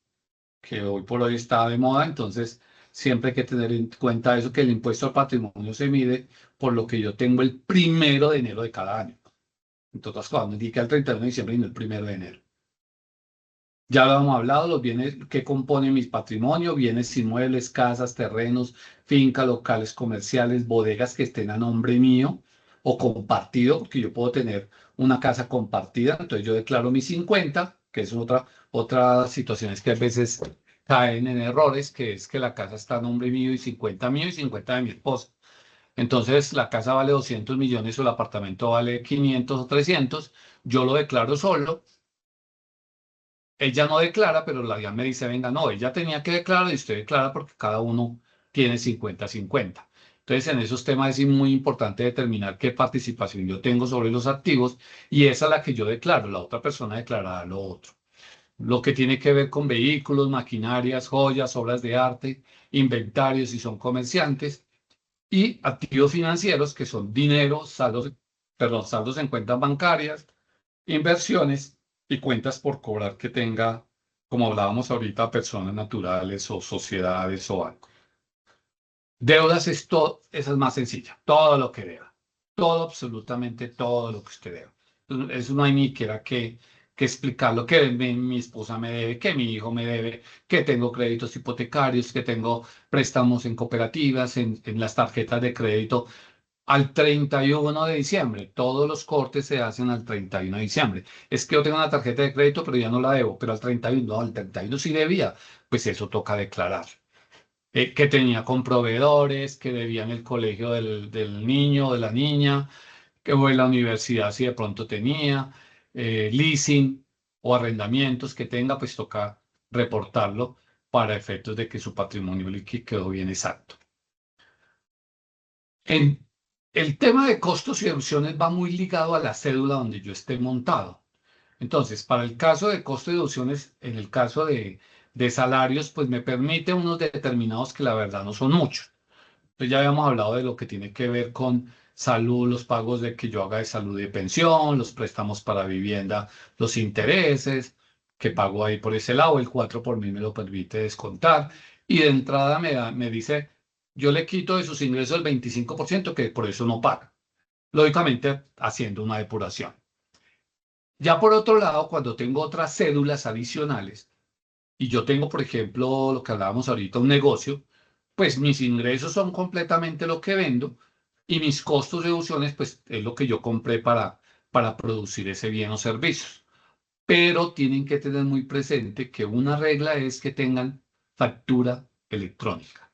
que hoy por hoy está de moda, entonces siempre hay que tener en cuenta eso, que el impuesto al patrimonio se mide por lo que yo tengo el 1 de enero de cada año. Entre otras cosas, no indica el 31 de diciembre, sino el 1 de enero. Ya lo hemos hablado, los bienes que componen mi patrimonio, bienes inmuebles, casas, terrenos, fincas, locales comerciales, bodegas que estén a nombre mío o compartido, porque yo puedo tener una casa compartida, entonces yo declaro mis 50, que es otra situaciones que a veces caen en errores, que es que la casa está a nombre mío y 50 de mi esposa. Entonces la casa vale 200 millones o el apartamento vale 500 o 300, yo lo declaro solo. Ella no declara, pero la DIAN me dice, venga, no, ella tenía que declarar y usted declara porque cada uno tiene 50-50. Entonces, en esos temas es muy importante determinar qué participación yo tengo sobre los activos y esa es la que yo declaro, la otra persona declarará lo otro. Lo que tiene que ver con vehículos, maquinarias, joyas, obras de arte, inventarios si son comerciantes y activos financieros que son dinero, saldos en cuentas bancarias, inversiones y cuentas por cobrar que tenga, como hablábamos ahorita, personas naturales o sociedades o algo. Deudas esa es más sencilla, todo lo que deba, todo, absolutamente todo lo que usted deba. Eso no hay ni siquiera que que explicar lo que mi esposa me debe, que mi hijo me debe, que tengo créditos hipotecarios, que tengo préstamos en cooperativas, en las tarjetas de crédito al 31 de diciembre. Todos los cortes se hacen al 31 de diciembre. Es que yo tengo una tarjeta de crédito, pero ya no la debo, pero al 31, no, al 31 sí debía. Pues eso toca declarar. Que tenía con proveedores, que debía en el colegio del niño o de la niña, que o en la universidad si de pronto tenía, leasing o arrendamientos que tenga, pues toca reportarlo para efectos de que su patrimonio líquido quedó bien exacto. En el tema de costos y deducciones va muy ligado a la cédula donde yo esté montado. Entonces, para el caso de costos y deducciones, en el caso de salarios, pues me permite unos determinados que la verdad no son muchos. Entonces ya habíamos hablado de lo que tiene que ver con salud, los pagos de que yo haga de salud y de pensión, los préstamos para vivienda, los intereses que pago ahí por ese lado, el 4 por mí me lo permite descontar. Y de entrada me dice, yo le quito de sus ingresos el 25% que por eso no paga. Lógicamente haciendo una depuración. Ya por otro lado, cuando tengo otras cédulas adicionales, y yo tengo, por ejemplo, lo que hablábamos ahorita, un negocio, pues mis ingresos son completamente lo que vendo y mis costos de deducciones, pues es lo que yo compré para producir ese bien o servicios. Pero tienen que tener muy presente que una regla es que tengan factura electrónica.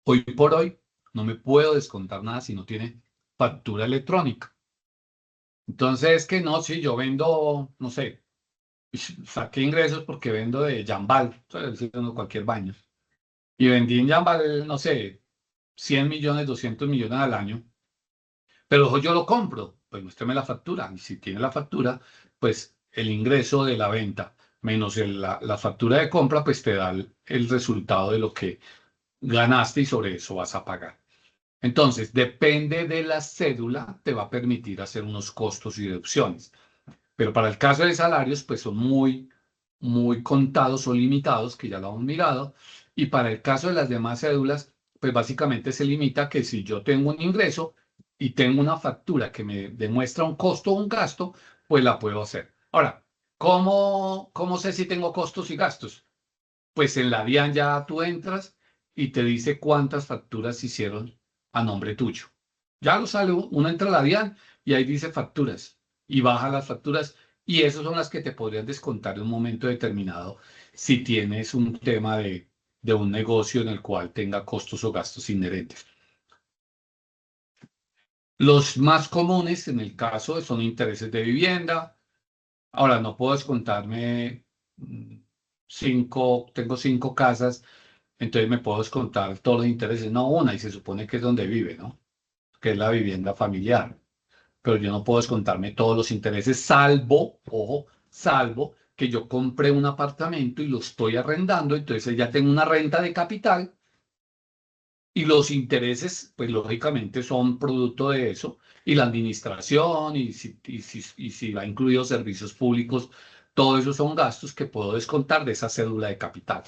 Hoy por hoy no me puedo descontar nada si no tiene factura electrónica. Entonces, es que no, si yo vendo, no sé, saqué ingresos porque vendo de Jambal, estoy diciendo cualquier baño, y vendí en Jambal, no sé, 100 millones, 200 millones al año, pero yo lo compro, pues muéstrame la factura, y si tiene la factura, pues el ingreso de la venta menos la factura de compra, pues te da el resultado de lo que ganaste y sobre eso vas a pagar. Entonces, depende de la cédula, te va a permitir hacer unos costos y deducciones. Pero para el caso de salarios, pues son muy contados o limitados, que ya lo hemos mirado. Y para el caso de las demás cédulas, pues básicamente se limita que si yo tengo un ingreso y tengo una factura que me demuestra un costo o un gasto, pues la puedo hacer. Ahora, ¿cómo sé si tengo costos y gastos? Pues en la DIAN ya tú entras y te dice cuántas facturas se hicieron a nombre tuyo. Ya lo sale, uno entra a la DIAN y ahí dice facturas y baja las facturas y esas son las que te podrían descontar en un momento determinado si tienes un tema de un negocio en el cual tenga costos o gastos inherentes. Los más comunes en el caso son intereses de vivienda. Ahora, no puedo descontarme tengo 5 casas, entonces me puedo descontar todos los intereses, no una, y se supone que es donde vive, ¿no? Que es la vivienda familiar. Pero yo no puedo descontarme todos los intereses, salvo, ojo, salvo que yo compré un apartamento y lo estoy arrendando, entonces ya tengo una renta de capital y los intereses, pues lógicamente son producto de eso, y la administración, y si va incluido servicios públicos, todo eso son gastos que puedo descontar de esa cédula de capital.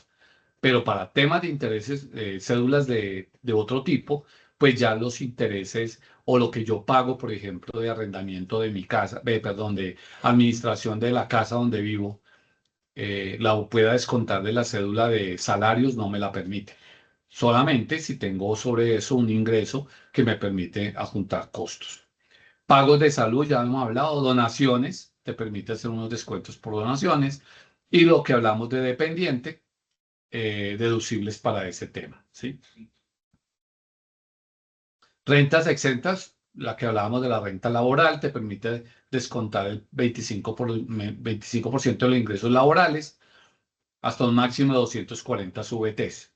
Pero para temas de intereses, cédulas de otro tipo, pues ya los intereses o lo que yo pago, por ejemplo, de arrendamiento de mi casa, perdón, de administración de la casa donde vivo, la pueda descontar de la cédula de salarios, no me la permite. Solamente si tengo sobre eso un ingreso que me permite adjuntar costos. Pagos de salud, ya hemos hablado, donaciones, te permite hacer unos descuentos por donaciones. Y lo que hablamos de dependiente, deducibles para ese tema, ¿sí? Rentas exentas, la que hablábamos de la renta laboral, te permite descontar el 25% de los ingresos laborales hasta un máximo de 240 VTs.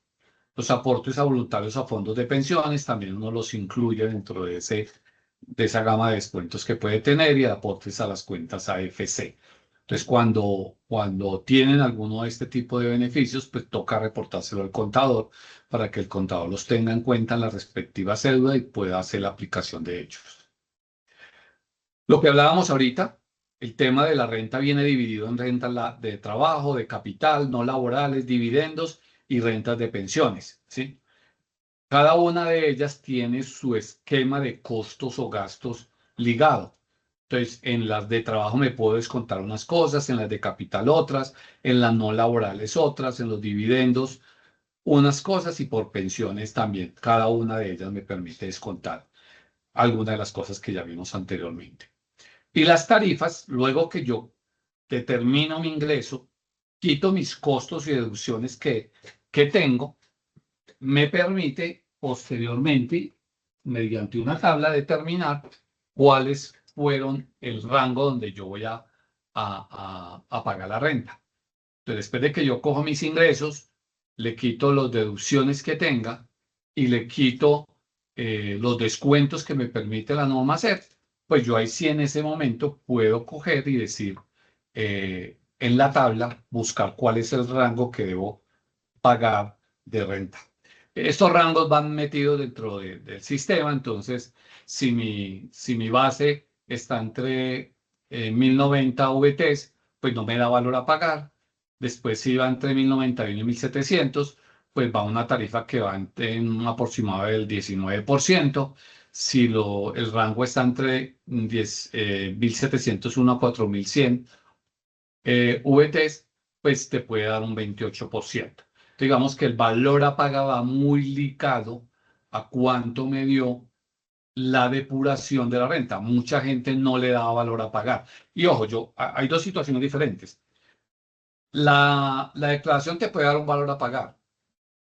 Los aportes a voluntarios a fondos de pensiones también uno los incluye dentro de esa gama de descuentos que puede tener y aportes a las cuentas AFC. Entonces, cuando tienen alguno de este tipo de beneficios, pues toca reportárselo al contador para que el contador los tenga en cuenta en la respectiva cédula y pueda hacer la aplicación de ellos. Lo que hablábamos ahorita, el tema de la renta viene dividido en rentas de trabajo, de capital, no laborales, dividendos y rentas de pensiones, ¿sí? Cada una de ellas tiene su esquema de costos o gastos ligado. Entonces, en las de trabajo me puedo descontar unas cosas, en las de capital otras, en las no laborales otras, en los dividendos unas cosas y por pensiones también. Cada una de ellas me permite descontar algunas de las cosas que ya vimos anteriormente. Y las tarifas, luego que yo determino mi ingreso, quito mis costos y deducciones que tengo, me permite posteriormente, mediante una tabla, determinar cuáles fueron el rango donde yo voy a pagar la renta. Entonces, después de que yo cojo mis ingresos, le quito las deducciones que tenga y le quito los descuentos que me permite la norma hacer, pues yo ahí sí en ese momento puedo coger y decir en la tabla, buscar cuál es el rango que debo pagar de renta. Estos rangos van metidos dentro del sistema, entonces si mi base está entre 1090 VTs, pues no me da valor a pagar. Después si va entre 1091 y 1700, pues va una tarifa que va en un aproximado del 19%. Si el rango está entre 1701 a 4100 VTs, pues te puede dar un 28%. Digamos que el valor a pagar va muy ligado a cuánto me dio la depuración de la renta. Mucha gente no le da valor a pagar. Y ojo, hay dos situaciones diferentes. La declaración te puede dar un valor a pagar,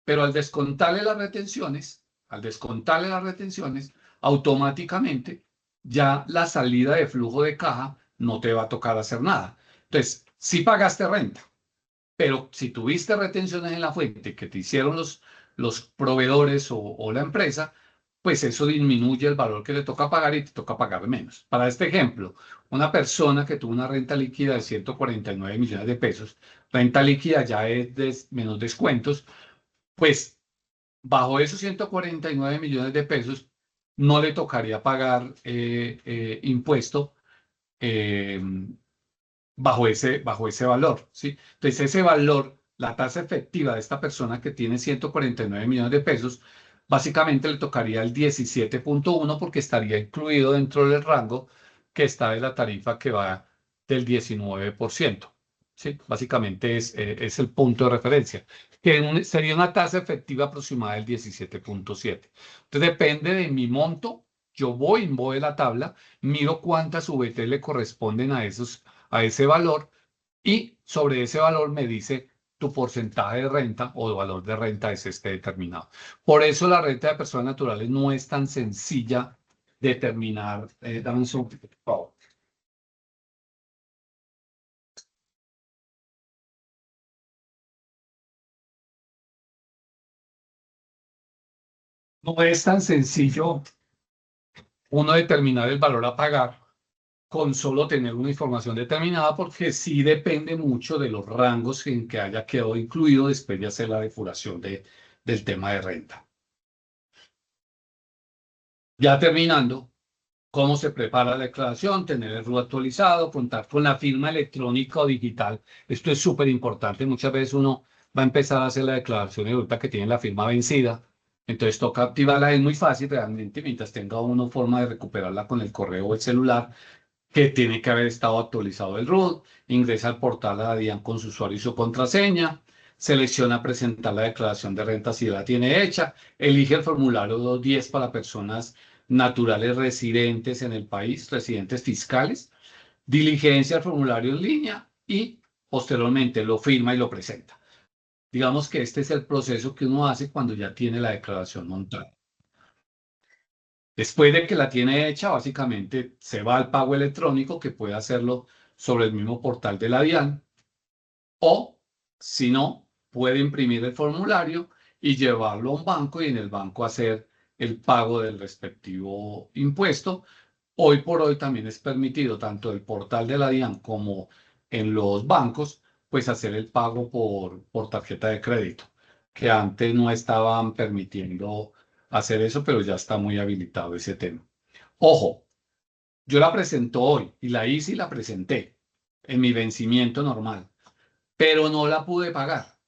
pero al descontarle las retenciones, automáticamente ya la salida de flujo de caja no te va a tocar hacer nada. Entonces, si pagaste renta, pero si tuviste retenciones en la fuente que te hicieron los proveedores o la empresa, pues eso disminuye el valor que le toca pagar y te toca pagar menos. Para este ejemplo, una persona que tuvo una renta líquida de 149 millones de pesos, renta líquida ya es menos descuentos, pues bajo esos 149 millones de pesos no le tocaría pagar impuesto eh, bajo ese valor, ¿sí? Entonces, ese valor, la tasa efectiva de esta persona que tiene 149 millones de pesos, básicamente le tocaría el 17.1 porque estaría incluido dentro del rango que está de la tarifa que va del 19%, ¿sí? Básicamente es el punto de referencia, que sería una tasa efectiva aproximada del 17.7. Entonces, depende de mi monto, yo voy en la tabla, miro cuántas VT le corresponden a ese valor y sobre ese valor me dice tu porcentaje de renta o de valor de renta es este determinado. Por eso la renta de personas naturales no es tan sencilla determinar. Dame un segundo, por favor. No es tan sencillo uno determinar el valor a pagar con solo tener una información determinada, porque sí depende mucho de los rangos en que haya quedado incluido después de hacer la depuración del tema de renta. Ya terminando, cómo se prepara la declaración, tener el RUT actualizado, contar con la firma electrónica o digital. Esto es súper importante. Muchas veces uno va a empezar a hacer la declaración y resulta que tiene la firma vencida. Entonces toca activarla. Es muy fácil realmente mientras tenga uno forma de recuperarla con el correo o el celular, que tiene que haber estado actualizado el RUT, ingresa al portal a DIAN con su usuario y su contraseña, selecciona presentar la declaración de renta si la tiene hecha, elige el formulario 210 para personas naturales residentes en el país, residentes fiscales, diligencia el formulario en línea y posteriormente lo firma y lo presenta. Digamos que este es el proceso que uno hace cuando ya tiene la declaración montada. Después de que la tiene hecha, básicamente se va al pago electrónico, que puede hacerlo sobre el mismo portal de la DIAN, o si no, puede imprimir el formulario y llevarlo a un banco y en el banco hacer el pago del respectivo impuesto. Hoy por hoy también es permitido, tanto el portal de la DIAN como en los bancos, pues hacer el pago por tarjeta de crédito, que antes no estaban permitiendo hacer eso, pero ya está muy habilitado ese tema. Ojo, yo la presento hoy y la hice y la presenté en mi vencimiento normal, pero no la pude pagar.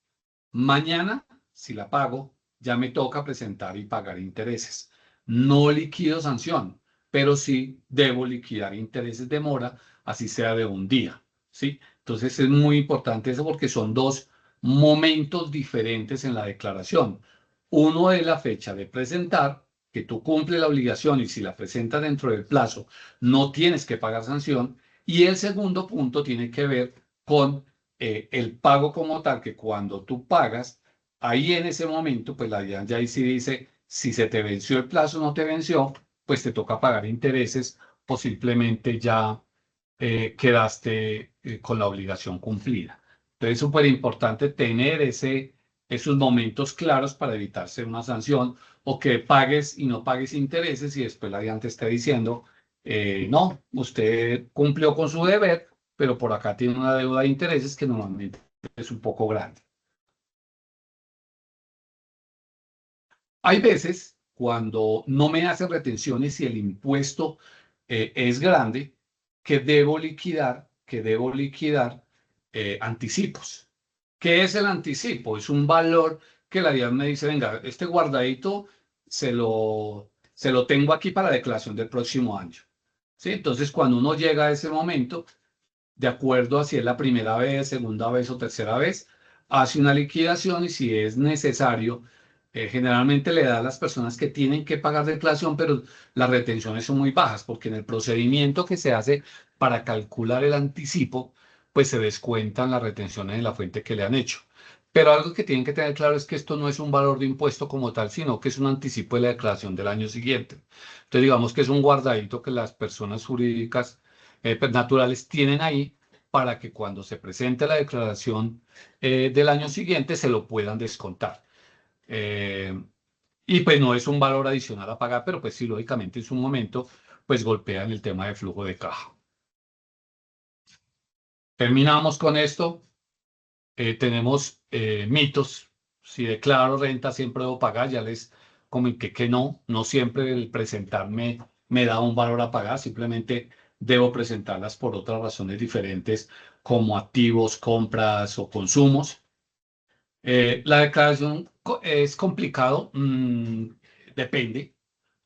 Mañana, si la pago, ya me toca presentar y pagar intereses. No liquido sanción, pero sí debo liquidar intereses de mora, así sea de un día, ¿sí? Entonces es muy importante eso porque son dos momentos diferentes en la declaración. Uno es la fecha de presentar, que tú cumples la obligación y si la presentas dentro del plazo no tienes que pagar sanción. Y el segundo punto tiene que ver con el pago como tal, que cuando tú pagas, ahí en ese momento, pues la DIAN ya ahí sí dice, si se te venció el plazo o no te venció, pues te toca pagar intereses o simplemente ya quedaste con la obligación cumplida. Entonces es súper importante tener esos momentos claros para evitarse una sanción o que pagues y no pagues intereses y después la DIAN te esté diciendo, no, usted cumplió con su deber, pero por acá tiene una deuda de intereses que normalmente es un poco grande. Hay veces cuando no me hacen retenciones y el impuesto es grande, que debo liquidar anticipos. ¿Qué es el anticipo? Es un valor que la DIAN me dice, venga, este guardadito se lo tengo aquí para la declaración del próximo año. ¿Sí? Entonces, cuando uno llega a ese momento, de acuerdo a si es la primera vez, segunda vez o tercera vez, hace una liquidación y si es necesario, generalmente le da a las personas que tienen que pagar declaración, pero las retenciones son muy bajas porque en el procedimiento que se hace para calcular el anticipo, pues se descuentan las retenciones de la fuente que le han hecho. Pero algo que tienen que tener claro es que esto no es un valor de impuesto como tal, sino que es un anticipo de la declaración del año siguiente. Entonces, digamos que es un guardadito que las personas jurídicas pues, naturales tienen ahí para que cuando se presente la declaración del año siguiente se lo puedan descontar. Eh, y pues no es un valor adicional a pagar, pero pues sí, lógicamente en su momento, pues golpean el tema de flujo de caja. Terminamos con esto. Tenemos mitos. Si declaro renta, siempre debo pagar. Ya les comenté que no, no siempre el presentarme me da un valor a pagar. Simplemente debo presentarlas por otras razones diferentes, como activos, compras o consumos. La declaración es complicado, depende.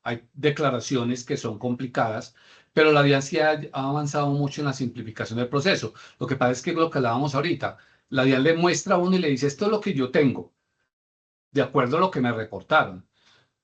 Hay declaraciones que son complicadas, pero la DIAN sí ha avanzado mucho en la simplificación del proceso. Lo que pasa es que lo que hablábamos ahorita, la DIAN le muestra a uno y le dice, esto es lo que yo tengo, de acuerdo a lo que me reportaron,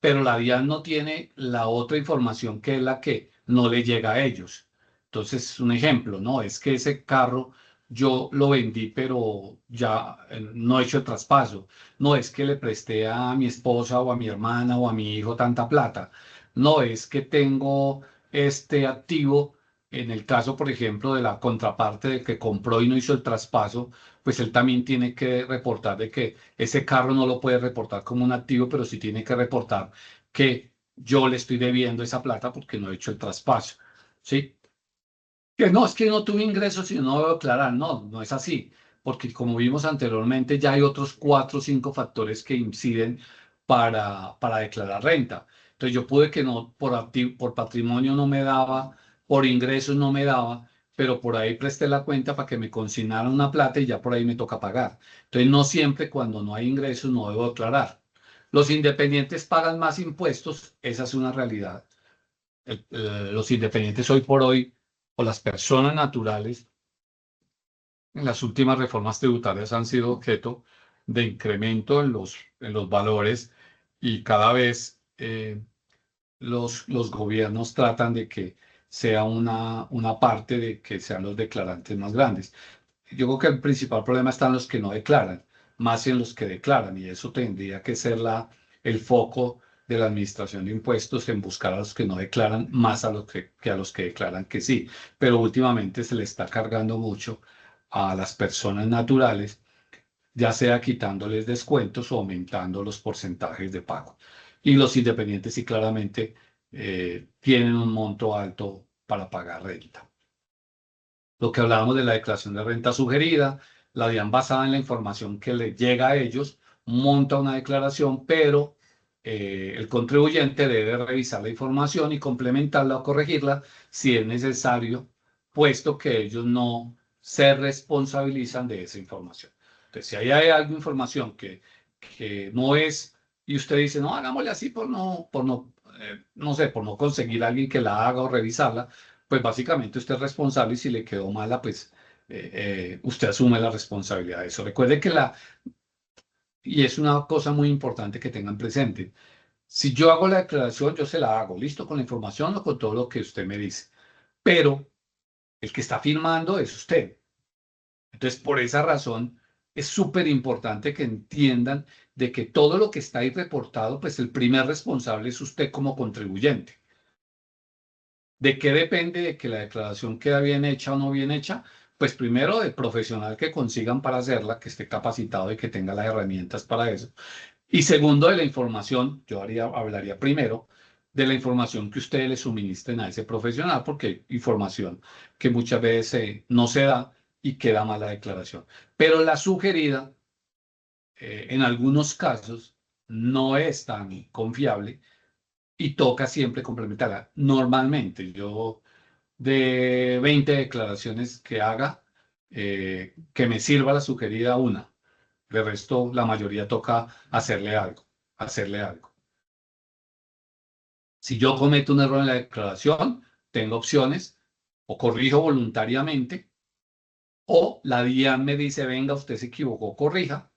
pero la DIAN no tiene la otra información que es la que no le llega a ellos. Entonces, un ejemplo, ¿no? Es que ese carro yo lo vendí, pero ya no he hecho el traspaso. No es que le presté a mi esposa o a mi hermana o a mi hijo tanta plata. No es que tengo este activo. En el caso, por ejemplo, de la contraparte de que compró y no hizo el traspaso, pues él también tiene que reportar de que ese carro no lo puede reportar como un activo, pero sí tiene que reportar que yo le estoy debiendo esa plata porque no he hecho el traspaso, ¿sí? Que no, es que no tuve ingresos y no debo declarar. No, no es así, porque como vimos anteriormente, ya hay otros 4 o 5 factores que inciden para declarar renta. Entonces yo pude que no, por patrimonio no me daba, por ingresos no me daba, pero por ahí presté la cuenta para que me consignaran una plata y ya por ahí me toca pagar. Entonces no siempre cuando no hay ingresos no debo declarar. Los independientes pagan más impuestos, esa es una realidad. Los independientes hoy por hoy, o las personas naturales, en las últimas reformas tributarias han sido objeto de incremento en los valores y cada vez los gobiernos tratan de que sea una parte de que sean los declarantes más grandes. Yo creo que el principal problema está en los que no declaran, más en los que declaran, y eso tendría que ser el foco de la administración de impuestos en buscar a los que no declaran más a los que a los que declaran que sí. Pero últimamente se le está cargando mucho a las personas naturales, ya sea quitándoles descuentos o aumentando los porcentajes de pago. Y los independientes sí claramente tienen un monto alto para pagar renta. Lo que hablábamos de la declaración de renta sugerida, la DIAN basada en la información que le llega a ellos, monta una declaración, pero el contribuyente debe revisar la información y complementarla o corregirla si es necesario, puesto que ellos no se responsabilizan de esa información. Entonces, si hay algo información que no es, y usted dice, no, hagámosle así por no no sé, por no conseguir a alguien que la haga o revisarla, pues básicamente usted es responsable y si le quedó mala, pues usted asume la responsabilidad de eso. Recuerde que y es una cosa muy importante que tengan presente, si yo hago la declaración, yo se la hago, listo, con la información o con todo lo que usted me dice, pero el que está firmando es usted. Entonces, por esa razón, es súper importante que entiendan de que todo lo que está ahí reportado, pues el primer responsable es usted como contribuyente. ¿De qué depende de que la declaración queda bien hecha o no bien hecha? Pues primero del profesional que consigan para hacerla, que esté capacitado y que tenga las herramientas para eso. Y segundo, de la información, yo hablaría primero de la información que ustedes le suministren a ese profesional, porque hay información que muchas veces no se da y queda mala declaración. Pero la sugerida, en algunos casos, no es tan confiable y toca siempre complementarla. Normalmente, yo de 20 declaraciones que haga, que me sirva la sugerida una. De resto, la mayoría toca hacerle algo, hacerle algo. Si yo cometo un error en la declaración, tengo opciones, o corrijo voluntariamente, o la DIAN me dice, venga, usted se equivocó, corrija,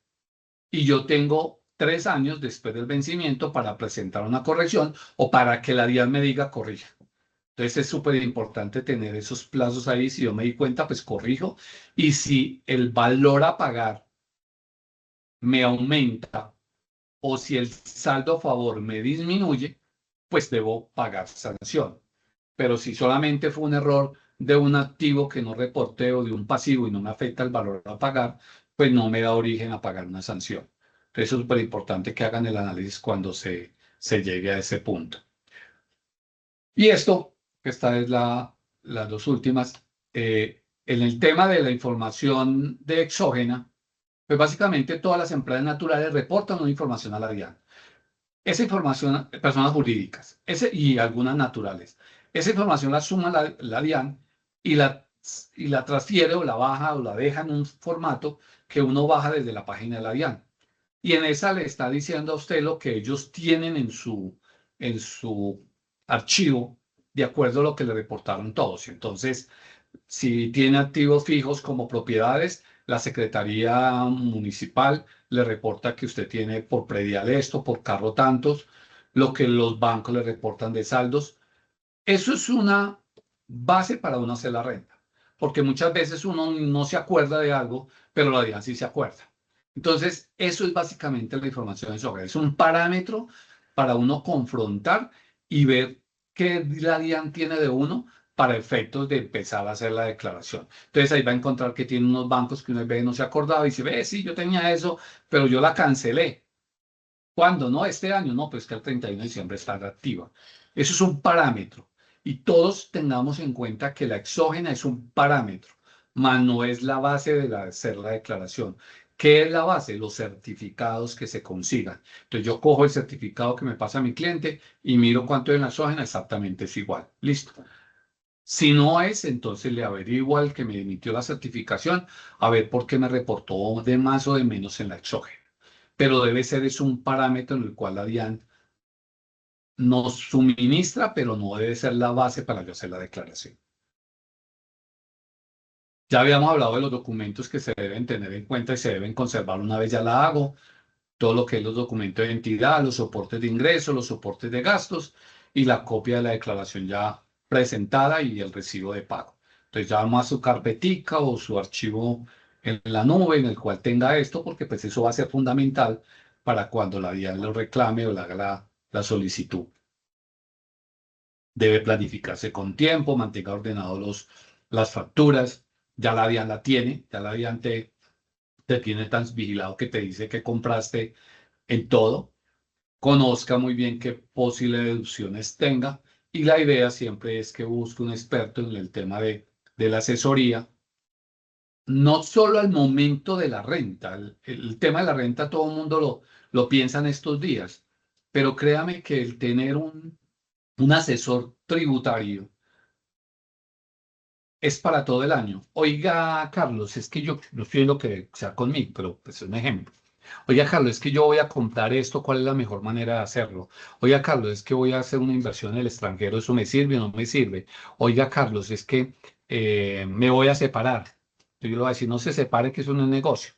y yo tengo 3 años después del vencimiento para presentar una corrección o para que la DIAN me diga, corrija. Entonces es súper importante tener esos plazos ahí. Si yo me di cuenta, pues corrijo. Y si el valor a pagar me aumenta o si el saldo a favor me disminuye, pues debo pagar sanción. Pero si solamente fue un error de un activo que no reporté o de un pasivo y no me afecta el valor a pagar, pues no me da origen a pagar una sanción. Entonces es súper importante que hagan el análisis cuando se llegue a ese punto. Y esto, esta es las dos últimas, en el tema de la información de exógena, pues básicamente todas las empresas naturales reportan una información a la DIAN. Esa información, personas jurídicas, y algunas naturales, esa información la suma la DIAN y la transfiere o la baja o la deja en un formato que uno baja desde la página de la DIAN. Y en esa le está diciendo a usted lo que ellos tienen en su archivo, de acuerdo a lo que le reportaron todos. Entonces, si tiene activos fijos como propiedades, la Secretaría Municipal le reporta que usted tiene por predial esto, por carro tantos, lo que los bancos le reportan de saldos. Eso es una base para uno hacer la renta, porque muchas veces uno no se acuerda de algo, pero la DIAN sí se acuerda. Entonces, eso es básicamente la información de software. Es un parámetro para uno confrontar y ver qué la DIAN tiene de uno para efectos de empezar a hacer la declaración. Entonces, ahí va a encontrar que tiene unos bancos que uno ve no se acordaba y dice, ve, sí, yo tenía eso, pero yo la cancelé. ¿Cuándo? No, este año, no, pues que el 31 de diciembre está activa. Eso es un parámetro. Y todos tengamos en cuenta que la exógena es un parámetro, mas no es la base de hacer la declaración. ¿Qué es la base? Los certificados que se consigan. Entonces yo cojo el certificado que me pasa a mi cliente y miro cuánto es en la exógena, exactamente es igual. Listo. Si no es, entonces le averiguo al que me emitió la certificación a ver por qué me reportó de más o de menos en la exógena. Pero debe ser es un parámetro en el cual la DIAN nos suministra, pero no debe ser la base para yo hacer la declaración. Ya habíamos hablado de los documentos que se deben tener en cuenta y se deben conservar una vez ya la hago, todo lo que es los documentos de identidad, los soportes de ingresos, los soportes de gastos y la copia de la declaración ya presentada y el recibo de pago. Entonces ya vamos a su carpetica o su archivo en la nube en el cual tenga esto, porque pues eso va a ser fundamental para cuando la DIAN lo reclame o le haga la solicitud. Debe planificarse con tiempo, mantenga ordenados las facturas. Ya la DIAN la tiene, ya la DIAN te tiene tan vigilado que te dice que compraste en todo. Conozca muy bien qué posibles deducciones tenga. Y la idea siempre es que busque un experto en el tema de la asesoría, no solo al momento de la renta. El tema de la renta todo el mundo lo piensa en estos días, pero créame que el tener un asesor tributario es para todo el año. Oiga, Carlos, es que yo no estoy lo que sea conmigo, pero pues es un ejemplo. Oiga, Carlos, es que yo voy a comprar esto, ¿cuál es la mejor manera de hacerlo? Oiga, Carlos, es que voy a hacer una inversión en el extranjero, ¿eso me sirve o no me sirve? Oiga, Carlos, es que me voy a separar. Yo le voy a decir, no se separe, que eso no es negocio.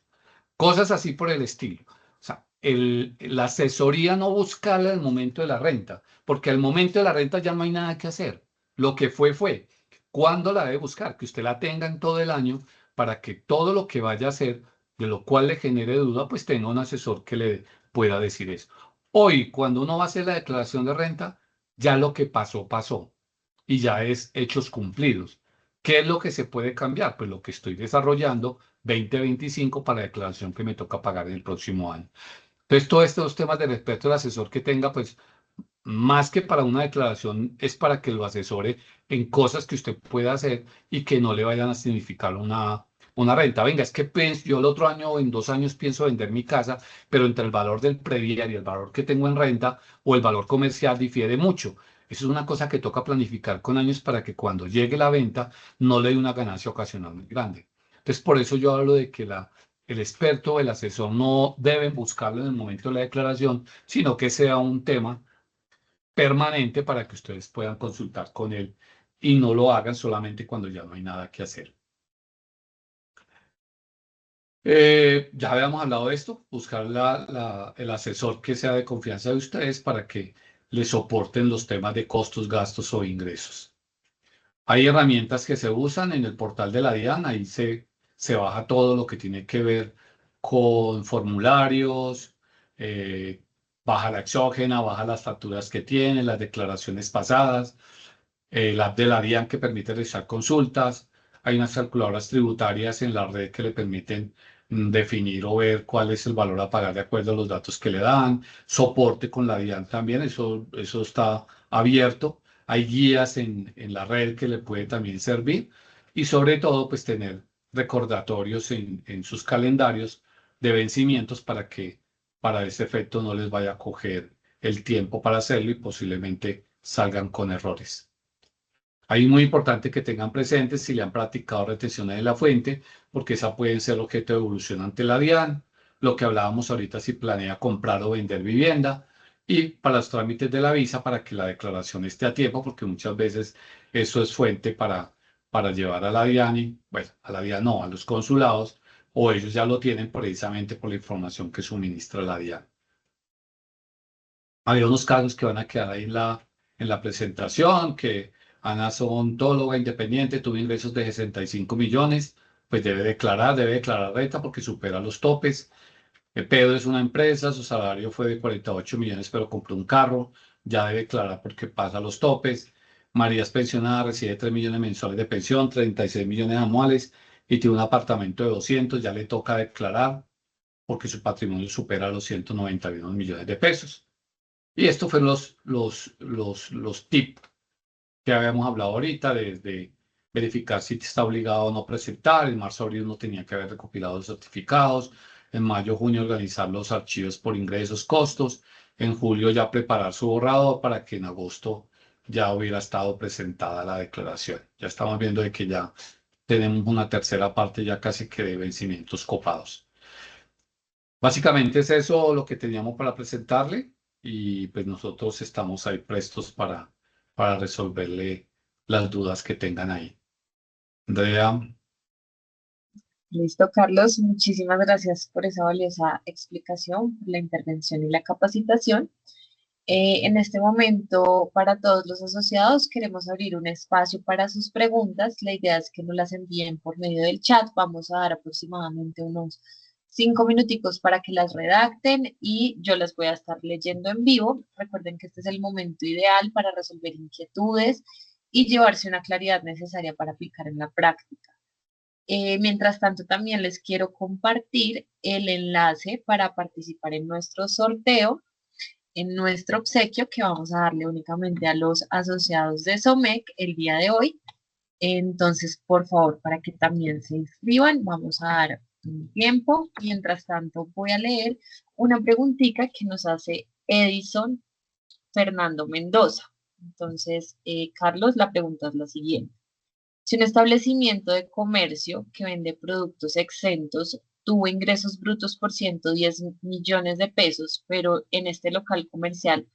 Cosas así por el estilo. O sea, la asesoría no buscarla en el momento de la renta, porque al momento de la renta ya no hay nada que hacer. Lo que fue, fue. ¿Cuándo la debe buscar? Que usted la tenga en todo el año para que todo lo que vaya a hacer, de lo cual le genere duda, pues tenga un asesor que le pueda decir eso. Hoy, cuando uno va a hacer la declaración de renta, ya lo que pasó, pasó. Y ya es hechos cumplidos. ¿Qué es lo que se puede cambiar? Pues lo que estoy desarrollando 2025 para la declaración que me toca pagar en el próximo año. Entonces, todos estos temas de respeto al asesor que tenga, pues más que para una declaración, es para que lo asesore en cosas que usted pueda hacer y que no le vayan a significar una renta. Venga, es que yo el otro año o en 2 años pienso vender mi casa, pero entre el valor del predial y el valor que tengo en renta o el valor comercial difiere mucho. Eso es una cosa que toca planificar con años para que cuando llegue la venta no le dé una ganancia ocasional muy grande. Entonces, por eso yo hablo de que el experto o el asesor no deben buscarlo en el momento de la declaración, sino que sea un tema permanente para que ustedes puedan consultar con él y no lo hagan solamente cuando ya no hay nada que hacer. Ya habíamos hablado de esto, buscar el asesor que sea de confianza de ustedes para que les soporten los temas de costos, gastos o ingresos. Hay herramientas que se usan en el portal de la DIAN, ahí se baja todo lo que tiene que ver con formularios, eh, baja la exógena, baja las facturas que tiene, las declaraciones pasadas, la app de la DIAN que permite realizar consultas, hay unas calculadoras tributarias en la red que le permiten definir o ver cuál es el valor a pagar de acuerdo a los datos que le dan, soporte con la DIAN también, eso está abierto. Hay guías en la red que le puede también servir y sobre todo pues tener recordatorios en sus calendarios de vencimientos para que para ese efecto no les vaya a coger el tiempo para hacerlo y posiblemente salgan con errores. Ahí muy importante que tengan presente si le han practicado retenciones de la fuente, porque esa puede ser objeto de evolución ante la DIAN, lo que hablábamos ahorita si planea comprar o vender vivienda, y para los trámites de la visa para que la declaración esté a tiempo, porque muchas veces eso es fuente para llevar a la DIAN, y bueno, a la DIAN no, a los consulados, o ellos ya lo tienen precisamente por la información que suministra la DIAN. Hay unos casos que van a quedar ahí en la presentación, que Ana es odontóloga independiente, tuvo ingresos de 65 millones, pues debe declarar renta porque supera los topes. Pedro es una empresa, su salario fue de 48 millones, pero compró un carro, ya debe declarar porque pasa los topes. María es pensionada, recibe 3 millones mensuales de pensión, 36 millones anuales y tiene un apartamento de 200, ya le toca declarar porque su patrimonio supera los 191 millones de pesos. Y estos fueron los tips que habíamos hablado ahorita, desde verificar si está obligado o no a presentar. En marzo, abril no tenía que haber recopilado los certificados. En mayo, junio, organizar los archivos por ingresos, costos. En julio, ya preparar su borrador para que en agosto ya hubiera estado presentada la declaración. Ya estamos viendo de que ya tenemos una tercera parte ya casi que de vencimientos copados. Básicamente es eso lo que teníamos para presentarle y pues nosotros estamos ahí prestos para resolverle las dudas que tengan ahí. Andrea, Listo, Carlos. Muchísimas gracias por esa valiosa explicación, por la intervención y la capacitación. En este momento, para todos los asociados, queremos abrir un espacio para sus preguntas. La idea es que nos las envíen por medio del chat. Vamos a dar aproximadamente unos 5 minuticos para que las redacten y yo las voy a estar leyendo en vivo. Recuerden que este es el momento ideal para resolver inquietudes y llevarse una claridad necesaria para aplicar en la práctica. Mientras tanto, también les quiero compartir el enlace para participar en nuestro sorteo, en nuestro obsequio que vamos a darle únicamente a los asociados de SOMEC el día de hoy. Entonces, por favor, para que también se inscriban, vamos a dar un tiempo. Mientras tanto, voy a leer una preguntita que nos hace Edison Fernando Mendoza. Entonces, Carlos, la pregunta es la siguiente. Si un establecimiento de comercio que vende productos exentos tuvo ingresos brutos por 110 millones de pesos, pero en este local comercial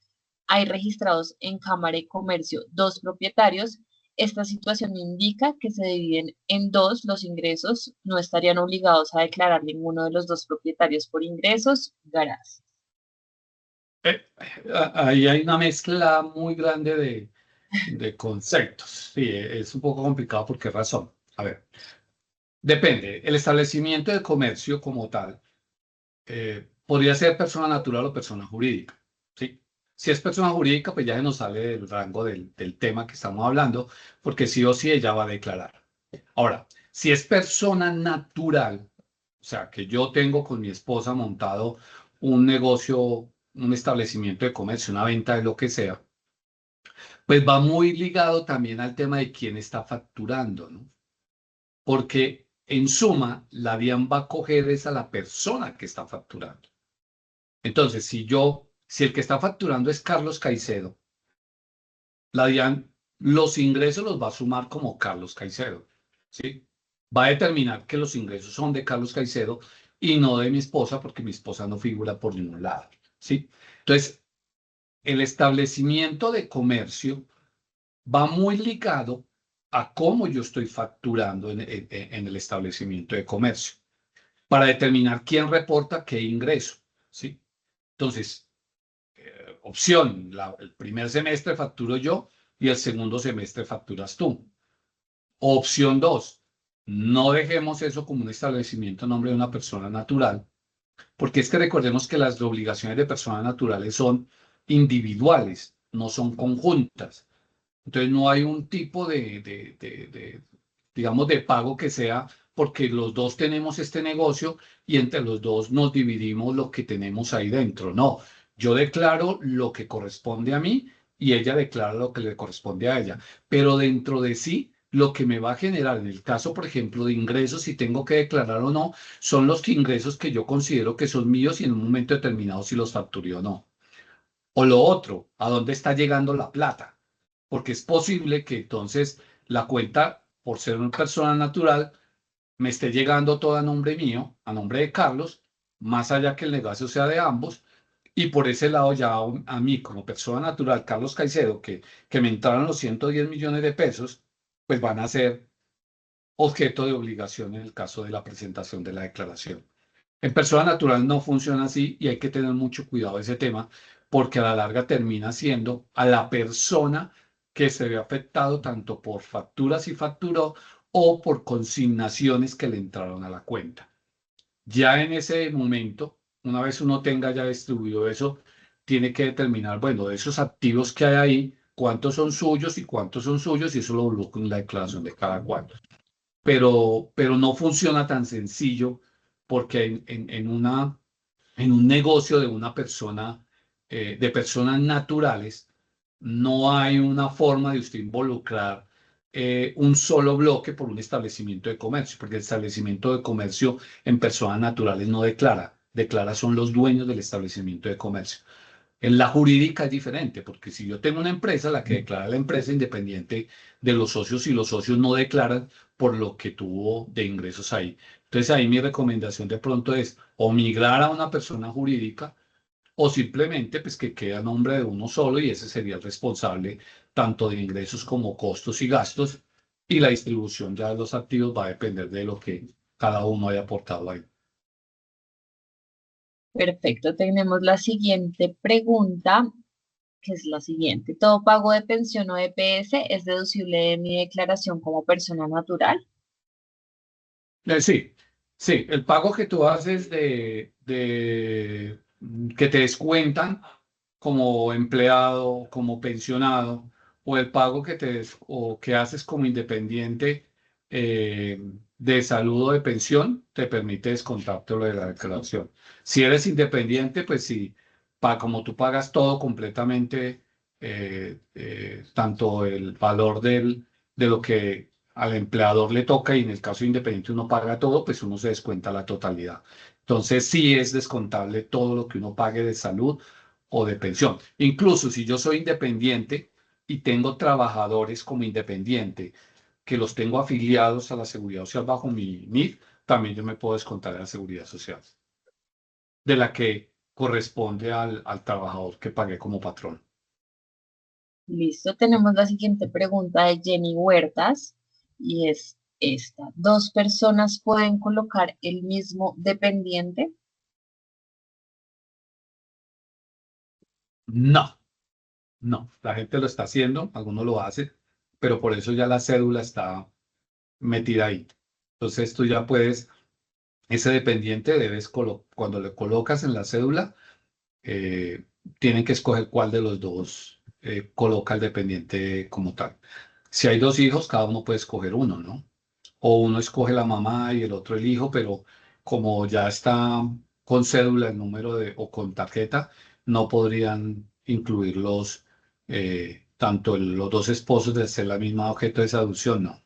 hay registrados en Cámara de Comercio 2 propietarios. Esta situación indica que se dividen en dos los ingresos, no estarían obligados a declarar ninguno de los 2 propietarios por ingresos. Gracias. Ahí hay una mezcla muy grande de conceptos. Sí, es un poco complicado. ¿Por qué razón? A ver, depende. El establecimiento de comercio como tal podría ser persona natural o persona jurídica. ¿Sí? Si es persona jurídica, pues ya se nos sale del rango del tema que estamos hablando, porque sí o sí ella va a declarar. Ahora, si es persona natural, o sea, que yo tengo con mi esposa montado un negocio, un establecimiento de comercio, una venta de lo que sea, pues va muy ligado también al tema de quién está facturando, ¿no? Porque en suma, la DIAN va a coger es a la persona que está facturando. Entonces, si el que está facturando es Carlos Caicedo, la DIAN los ingresos los va a sumar como Carlos Caicedo, ¿sí? Va a determinar que los ingresos son de Carlos Caicedo y no de mi esposa, porque mi esposa no figura por ningún lado, ¿sí? Entonces, el establecimiento de comercio va muy ligado a cómo yo estoy facturando en el establecimiento de comercio, para determinar quién reporta qué ingreso, ¿sí? Entonces, opción, el primer semestre facturo yo y el segundo semestre facturas tú. Opción 2, no dejemos eso como un establecimiento en nombre de una persona natural, porque es que recordemos que las obligaciones de personas naturales son individuales, no son conjuntas. Entonces no hay un tipo digamos, de pago que sea porque los dos tenemos este negocio y entre los dos nos dividimos lo que tenemos ahí dentro. No, yo declaro lo que corresponde a mí y ella declara lo que le corresponde a ella. Pero dentro de sí, lo que me va a generar, en el caso, por ejemplo, de ingresos, si tengo que declarar o no, son los ingresos que yo considero que son míos y en un momento determinado si los facturé o no. O lo otro, ¿a dónde está llegando la plata? Porque es posible que entonces la cuenta, por ser una persona natural, me esté llegando toda a nombre mío, a nombre de Carlos, más allá que el negocio sea de ambos, y por ese lado ya a mí como persona natural, Carlos Caicedo, que me entraron los 110 millones de pesos, pues van a ser objeto de obligación en el caso de la presentación de la declaración. En persona natural no funciona así y hay que tener mucho cuidado de ese tema porque a la larga termina siendo a la persona que se ve afectado tanto por facturas y facturó o por consignaciones que le entraron a la cuenta. Ya en ese momento, una vez uno tenga ya distribuido eso, tiene que determinar, bueno, de esos activos que hay ahí, cuántos son suyos y cuántos son suyos y eso lo coloco en la declaración de cada cual. Pero no funciona tan sencillo porque en un negocio de una persona, de personas naturales, no hay una forma de usted involucrar un solo bloque por un establecimiento de comercio, porque el establecimiento de comercio en personas naturales no declara son los dueños del establecimiento de comercio. En la jurídica es diferente, porque si yo tengo una empresa, la que declara la empresa independiente de los socios y los socios no declaran por lo que tuvo de ingresos ahí. Entonces ahí mi recomendación de pronto es o migrar a una persona jurídica o simplemente pues que quede a nombre de uno solo y ese sería el responsable tanto de ingresos como costos y gastos y la distribución ya de los activos va a depender de lo que cada uno haya aportado ahí. Perfecto, tenemos la siguiente pregunta, que es la siguiente. ¿Todo pago de pensión o EPS es deducible de mi declaración como persona natural? Sí, sí, el pago que tú haces que te descuentan como empleado, como pensionado, o el pago o que haces como independiente eh, de salud o de pensión, te permite descontártelo de la declaración. Si eres independiente, pues sí, como tú pagas todo completamente, tanto el valor de lo que al empleador le toca y en el caso independiente uno paga todo, pues uno se descuenta la totalidad. Entonces sí es descontable todo lo que uno pague de salud o de pensión. Incluso si yo soy independiente y tengo trabajadores como independiente, que los tengo afiliados a la Seguridad Social bajo mi NIF, también yo me puedo descontar de la seguridad social, de la que corresponde al trabajador que pagué como patrón. Listo, tenemos la siguiente pregunta de Jenny Huertas y es esta. ¿Dos personas pueden colocar el mismo dependiente? No, no, la gente lo está haciendo, algunos lo hacen, pero por eso ya la cédula está metida ahí. Entonces tú ya puedes, ese dependiente cuando le colocas en la cédula, eh, tienen que escoger cuál de los dos coloca el dependiente como tal. Si hay dos hijos, cada uno puede escoger uno, ¿no? O uno escoge la mamá y el otro el hijo, pero como ya está con cédula el número o con tarjeta, no podrían incluirlos tanto los dos esposos de ser la misma objeto de esa adopción, no.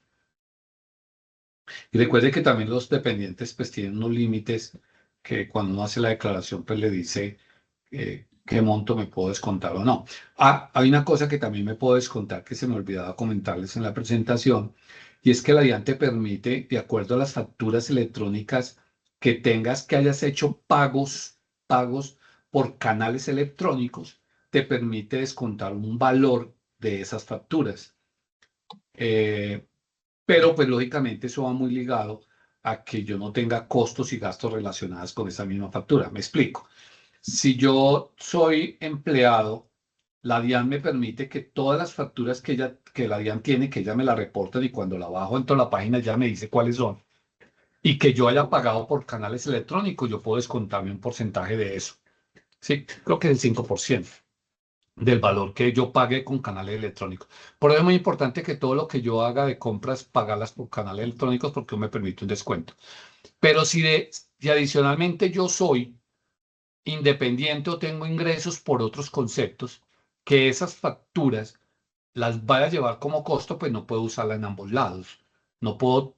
Y recuerde que también los dependientes pues tienen unos límites que cuando uno hace la declaración pues le dice qué monto me puedo descontar o no. Ah, hay una cosa que también me puedo descontar que se me olvidaba comentarles en la presentación, y es que la DIAN te permite, de acuerdo a las facturas electrónicas que tengas, que hayas hecho pagos por canales electrónicos, te permite descontar un valor de esas facturas. Eh, pero pues lógicamente eso va muy ligado a que yo no tenga costos y gastos relacionados con esa misma factura. Me explico. Si yo soy empleado, la DIAN me permite que todas las facturas que la DIAN tiene, que ella me la reporta y cuando la bajo dentro de la página ya me dice cuáles son. Y que yo haya pagado por canales electrónicos, yo puedo descontarme un porcentaje de eso. Sí, creo que es el 5% del valor que yo pague con canales electrónicos. Por eso es muy importante que todo lo que yo haga de compras, pagarlas por canales electrónicos porque me permite un descuento. Pero si adicionalmente yo soy independiente o tengo ingresos por otros conceptos, que esas facturas las vaya a llevar como costo, pues no puedo usarla en ambos lados. No puedo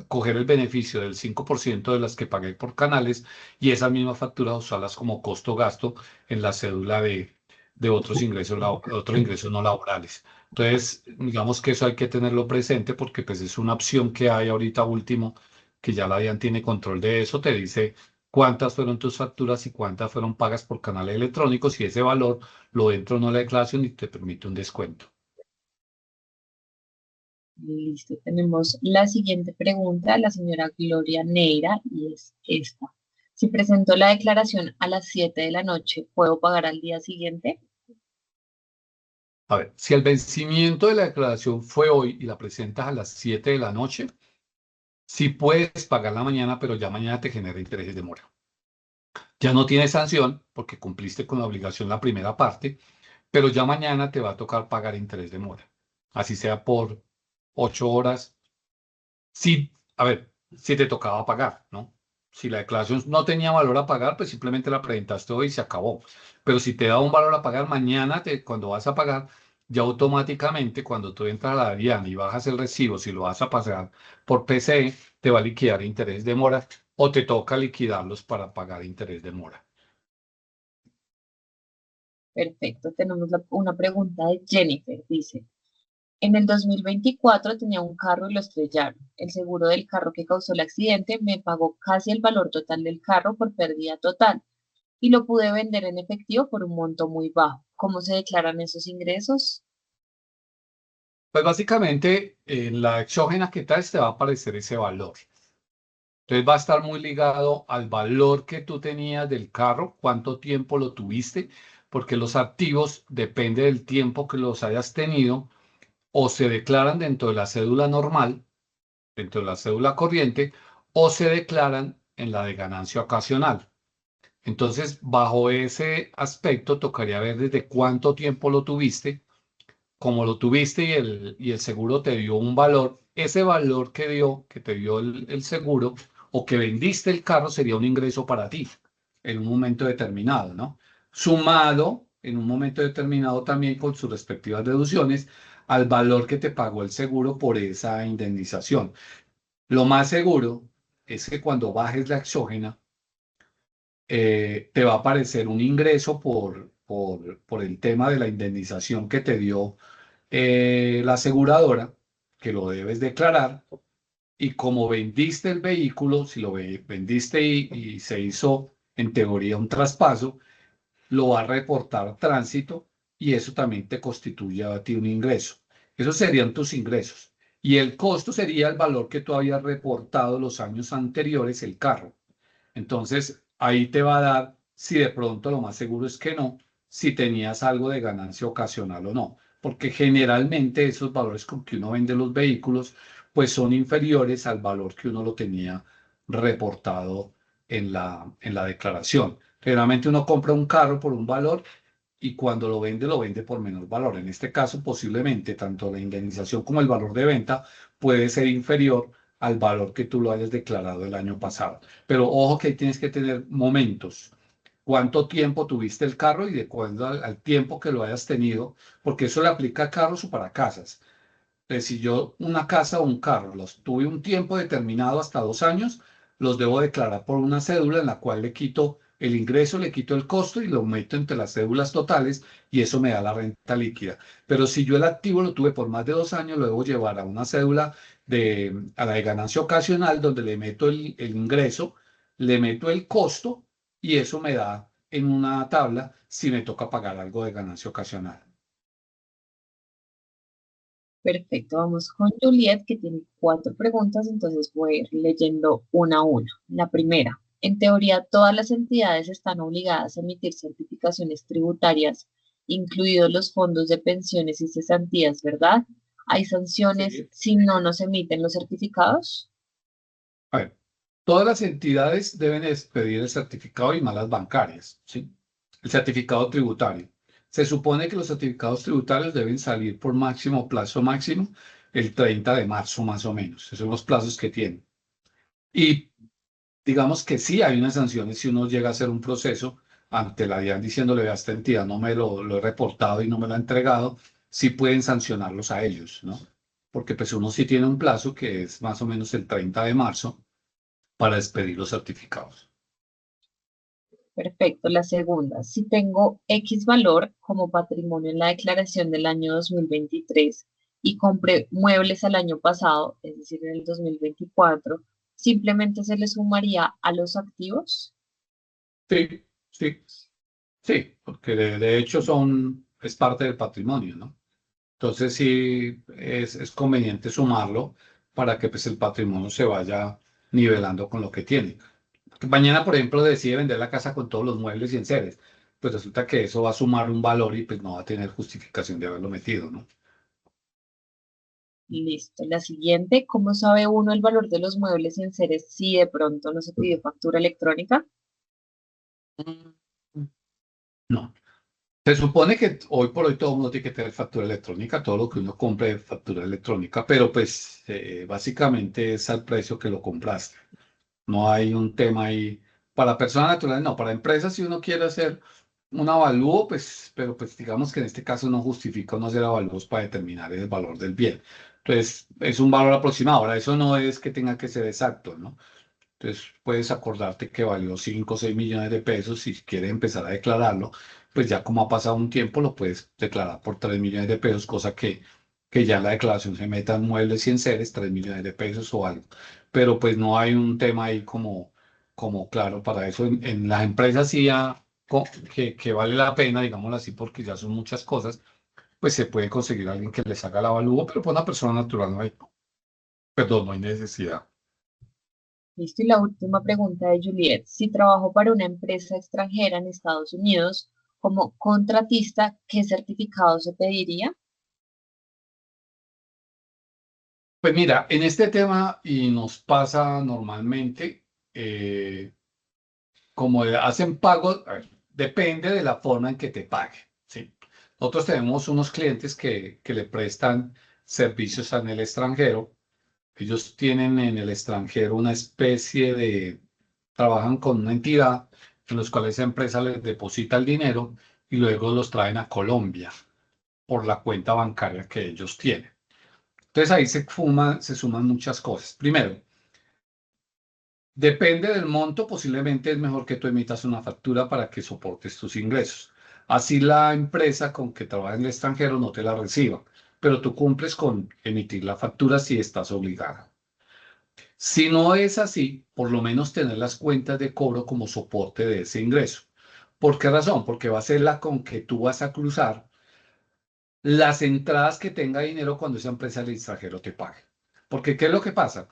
coger el beneficio del 5% de las que pagué por canales y esas mismas facturas usarlas como costo-gasto en la cédula de otros ingresos no laborales. Entonces, digamos que eso hay que tenerlo presente porque pues es una opción que hay ahorita último, que ya la DIAN tiene control de eso, te dice cuántas fueron tus facturas y cuántas fueron pagas por canales electrónicos y ese valor lo entra o no en la declaración y te permite un descuento. Listo, tenemos la siguiente pregunta de la señora Gloria Neira y es esta. Si presento la declaración a las 7 de la noche, ¿puedo pagar al día siguiente? A ver, si el vencimiento de la declaración fue hoy y la presentas a las 7 de la noche, sí puedes pagarla mañana, pero ya mañana te genera intereses de mora. Ya no tienes sanción porque cumpliste con la obligación la primera parte, pero ya mañana te va a tocar pagar interés de mora. Así sea por 8 horas. Sí, a ver, si te tocaba pagar, ¿no? Si la declaración no tenía valor a pagar, pues simplemente la presentaste hoy y se acabó. Pero si te da un valor a pagar mañana, cuando vas a pagar, ya automáticamente cuando tú entras a la DIAN y bajas el recibo, si lo vas a pasar por PCE, te va a liquidar interés de mora o te toca liquidarlos para pagar interés de mora. Perfecto, tenemos una pregunta de Jennifer. Dice, en el 2024 tenía un carro y lo estrellaron. El seguro del carro que causó el accidente me pagó casi el valor total del carro por pérdida total y lo pude vender en efectivo por un monto muy bajo. ¿Cómo se declaran esos ingresos? Pues básicamente en la exógena que traes te va a aparecer ese valor. Entonces va a estar muy ligado al valor que tú tenías del carro, cuánto tiempo lo tuviste, porque los activos depende del tiempo que los hayas tenido o se declaran dentro de la cédula normal, dentro de la cédula corriente, o se declaran en la de ganancia ocasional. Entonces, bajo ese aspecto, tocaría ver desde cuánto tiempo lo tuviste, como lo tuviste y el seguro te dio un valor, ese valor que te dio el seguro o que vendiste el carro sería un ingreso para ti en un momento determinado, ¿no? Sumado en un momento determinado también con sus respectivas deducciones al valor que te pagó el seguro por esa indemnización. Lo más seguro es que cuando bajes la exógena, te va a aparecer un ingreso por el tema de la indemnización que te dio la aseguradora, que lo debes declarar, y como vendiste el vehículo, si lo vendiste y se hizo en teoría un traspaso, lo va a reportar tránsito y eso también te constituye a ti un ingreso. Esos serían tus ingresos. Y el costo sería el valor que tú habías reportado los años anteriores el carro. Entonces, ahí te va a dar, si de pronto lo más seguro es que no, si tenías algo de ganancia ocasional o no. Porque generalmente esos valores con que uno vende los vehículos, pues son inferiores al valor que uno lo tenía reportado en la declaración. Generalmente uno compra un carro por un valor y cuando lo vende por menor valor. En este caso, posiblemente tanto la indemnización como el valor de venta puede ser inferior al valor que tú lo hayas declarado el año pasado. Pero ojo que ahí tienes que tener momentos. ¿Cuánto tiempo tuviste el carro y de cuándo al tiempo que lo hayas tenido? Porque eso le aplica a carros o para casas. Si yo una casa o un carro los tuve un tiempo determinado hasta 2 años, los debo declarar por una cédula en la cual le quito el ingreso, le quito el costo y lo meto entre las cédulas totales y eso me da la renta líquida. Pero si yo el activo lo tuve por más de 2 años, lo debo llevar a una cédula a la de ganancia ocasional donde le meto el ingreso, le meto el costo y eso me da en una tabla si me toca pagar algo de ganancia ocasional. Perfecto, vamos con Juliet, que tiene 4 preguntas, entonces voy a ir leyendo una a una. La primera, en teoría, todas las entidades están obligadas a emitir certificaciones tributarias, incluidos los fondos de pensiones y cesantías, ¿verdad? ¿Hay sanciones Sí. si no nos emiten los certificados? A ver, todas las entidades deben expedir el certificado y malas bancarias, ¿sí? El certificado tributario. Se supone que los certificados tributarios deben salir por plazo máximo, el 30 de marzo más o menos. Esos son los plazos que tienen. Y digamos que sí hay unas sanciones si uno llega a hacer un proceso ante la DIAN diciéndole a esta entidad no me lo he reportado y no me lo ha entregado, sí pueden sancionarlos a ellos, ¿no? Porque pues uno sí tiene un plazo que es más o menos el 30 de marzo para expedir los certificados. Perfecto. La segunda, si tengo X valor como patrimonio en la declaración del año 2023 y compré muebles al año pasado, es decir, en el 2024, ¿simplemente se le sumaría a los activos? Sí, sí, sí, porque de hecho es parte del patrimonio, ¿no? Entonces sí es conveniente sumarlo para que pues, el patrimonio se vaya nivelando con lo que tiene. Mañana, por ejemplo, decide vender la casa con todos los muebles y enseres, pues resulta que eso va a sumar un valor y pues no va a tener justificación de haberlo metido, ¿no? Listo. La siguiente, ¿cómo sabe uno el valor de los muebles y enseres si de pronto no se pidió factura electrónica? No. Se supone que hoy por hoy todo el mundo tiene que tener factura electrónica, todo lo que uno compre es factura electrónica, pero pues básicamente es al precio que lo compraste. No hay un tema ahí. Para personas naturales, no. Para empresas, si uno quiere hacer un avalúo, pues, pero pues digamos que en este caso no justifica no hacer avalúos para determinar el valor del bien. Entonces, es un valor aproximado. Ahora, eso no es que tenga que ser exacto, ¿no? Entonces, puedes acordarte que valió 5 o 6 millones de pesos. Si quieres empezar a declararlo, pues ya como ha pasado un tiempo, lo puedes declarar por 3 millones de pesos, cosa que ya en la declaración se metan muebles y enseres, 3 millones de pesos o algo. Pero pues no hay un tema ahí como claro para eso. En las empresas sí que vale la pena, digámoslo así, porque ya son muchas cosas, pues se puede conseguir alguien que les haga el avalúo, pero para una persona natural no hay, perdón, no hay necesidad. Listo. Y la última pregunta de Juliet, si trabajo para una empresa extranjera en Estados Unidos como contratista, ¿qué certificado se pediría? Pues mira, en este tema y nos pasa normalmente, como hacen pagos, a ver, depende de la forma en que te paguen, ¿sí? Nosotros tenemos unos clientes que le prestan servicios en el extranjero. Ellos tienen en el extranjero una especie trabajan con una entidad en los cuales esa empresa les deposita el dinero y luego los traen a Colombia por la cuenta bancaria que ellos tienen. Entonces ahí se suman muchas cosas. Primero, depende del monto, posiblemente es mejor que tú emitas una factura para que soportes tus ingresos. Así la empresa con que trabaja en el extranjero no te la reciba, pero tú cumples con emitir la factura si estás obligada. Si no es así, por lo menos tener las cuentas de cobro como soporte de ese ingreso. ¿Por qué razón? Porque va a ser la con que tú vas a cruzar las entradas que tenga dinero cuando esa empresa del extranjero te pague. Porque ¿qué es lo que pasa?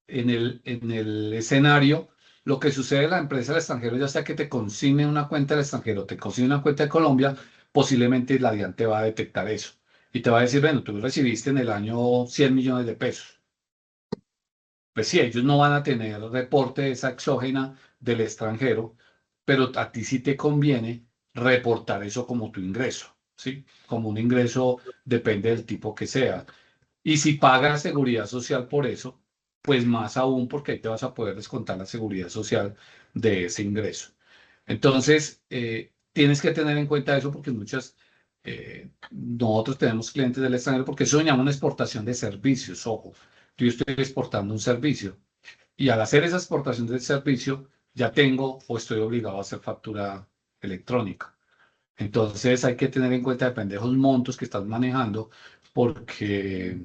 En el escenario, lo que sucede en la empresa del extranjero, ya sea que te consigne una cuenta del extranjero, te consigne una cuenta de Colombia, posiblemente la DIAN te va a detectar eso. Y te va a decir, bueno, tú recibiste en el año 100 millones de pesos. Pues sí, ellos no van a tener reporte de esa exógena del extranjero, pero a ti sí te conviene reportar eso como tu ingreso, ¿sí? Como un ingreso, depende del tipo que sea. Y si pagas seguridad social por eso, pues más aún porque ahí te vas a poder descontar la seguridad social de ese ingreso. Entonces, tienes que tener en cuenta eso porque nosotros tenemos clientes del extranjero porque eso se llama una exportación de servicios, ojo. Yo estoy exportando un servicio y al hacer esa exportación del servicio ya tengo o estoy obligado a hacer factura electrónica. Entonces hay que tener en cuenta, depende de los montos que estás manejando, porque,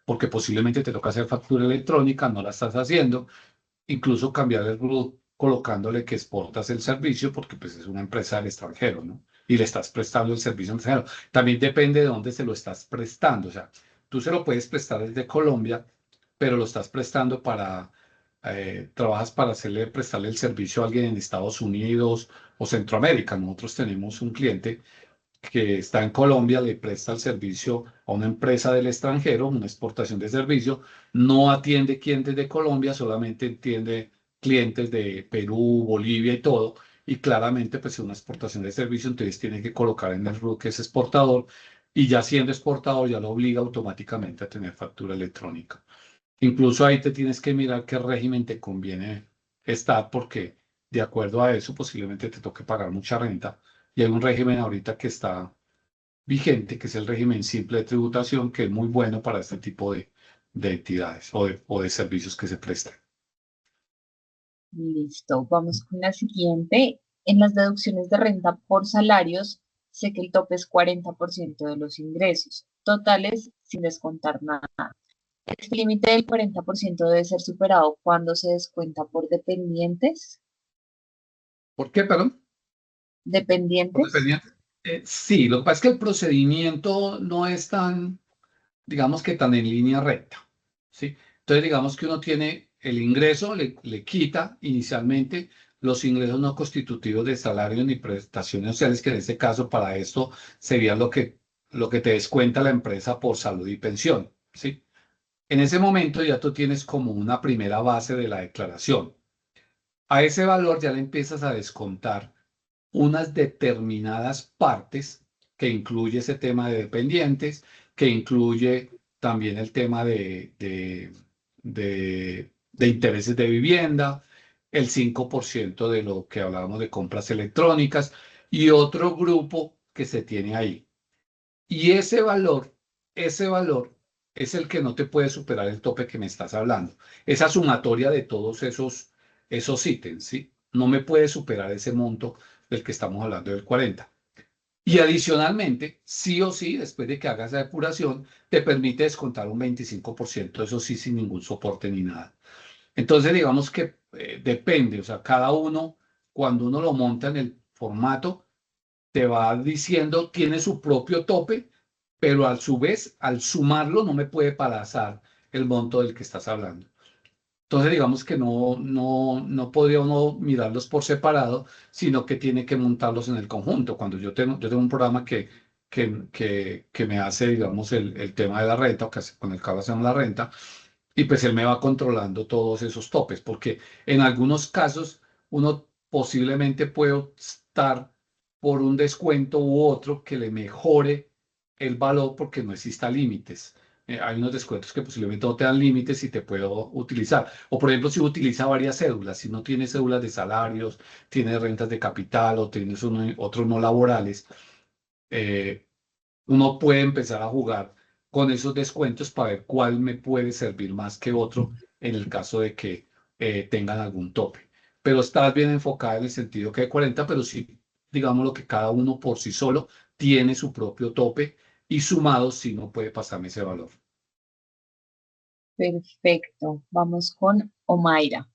porque posiblemente te toca hacer factura electrónica, no la estás haciendo, incluso cambiar el RUT colocándole que exportas el servicio, porque pues es una empresa del extranjero, ¿no? Y le estás prestando el servicio al extranjero. También depende de dónde se lo estás prestando, o sea, tú se lo puedes prestar desde Colombia, pero lo estás prestando trabajas para prestarle el servicio a alguien en Estados Unidos o Centroamérica. Nosotros tenemos un cliente que está en Colombia, le presta el servicio a una empresa del extranjero, una exportación de servicio, no atiende clientes de Colombia, solamente atiende clientes de Perú, Bolivia y todo, y claramente pues es una exportación de servicio, entonces tiene que colocar en el RUT que es exportador, y ya siendo exportador ya lo obliga automáticamente a tener factura electrónica. Incluso ahí te tienes que mirar qué régimen te conviene estar, porque de acuerdo a eso posiblemente te toque pagar mucha renta. Y hay un régimen ahorita que está vigente, que es el régimen simple de tributación, que es muy bueno para este tipo de entidades o de servicios que se prestan. Listo, vamos con la siguiente. En las deducciones de renta por salarios, sé que el tope es 40% de los ingresos totales sin descontar nada. Este límite del 40% debe ser superado cuando se descuenta por dependientes. ¿Por qué, perdón? ¿Por Dependientes. dependiente? Sí, lo que pasa es que el procedimiento no es tan, digamos que tan en línea recta, ¿sí? Entonces, digamos que uno tiene el ingreso, le quita inicialmente los ingresos no constitutivos de salario ni prestaciones sociales, que en este caso para esto sería lo que te descuenta la empresa por salud y pensión, ¿sí? En ese momento ya tú tienes como una primera base de la declaración. A ese valor ya le empiezas a descontar unas determinadas partes que incluye ese tema de dependientes, que incluye también el tema de intereses de vivienda, el 5% de lo que hablábamos de compras electrónicas y otro grupo que se tiene ahí. Y ese valor es el que no te puede superar el tope que me estás hablando. Esa sumatoria de todos esos ítems, ¿sí? No me puede superar ese monto del que estamos hablando del 40. Y adicionalmente, sí o sí, después de que hagas la depuración, te permite descontar un 25%, eso sí, sin ningún soporte ni nada. Entonces, digamos que depende, o sea, cada uno, cuando uno lo monta en el formato, te va diciendo, tiene su propio tope, pero a su vez, al sumarlo, no me puede pasar el monto del que estás hablando. Entonces, digamos que no podría uno mirarlos por separado, sino que tiene que montarlos en el conjunto. Cuando yo tengo un programa que me hace, digamos, el tema de la renta, con el que hacemos la renta, y pues él me va controlando todos esos topes, porque en algunos casos uno posiblemente puede optar por un descuento u otro que le mejore el valor porque no exista límites. Hay unos descuentos que posiblemente no te dan límites y te puedo utilizar. O por ejemplo, si utiliza varias cédulas, si no tienes cédulas de salarios, tienes rentas de capital o tienes otros no laborales, eh, uno puede empezar a jugar con esos descuentos para ver cuál me puede servir más que otro en el caso de que tengan algún tope. Pero estás bien enfocada en el sentido que hay 40, pero sí, digamos lo que cada uno por sí solo tiene su propio tope y sumado sí no puede pasarme ese valor. Perfecto. Vamos con Omaira.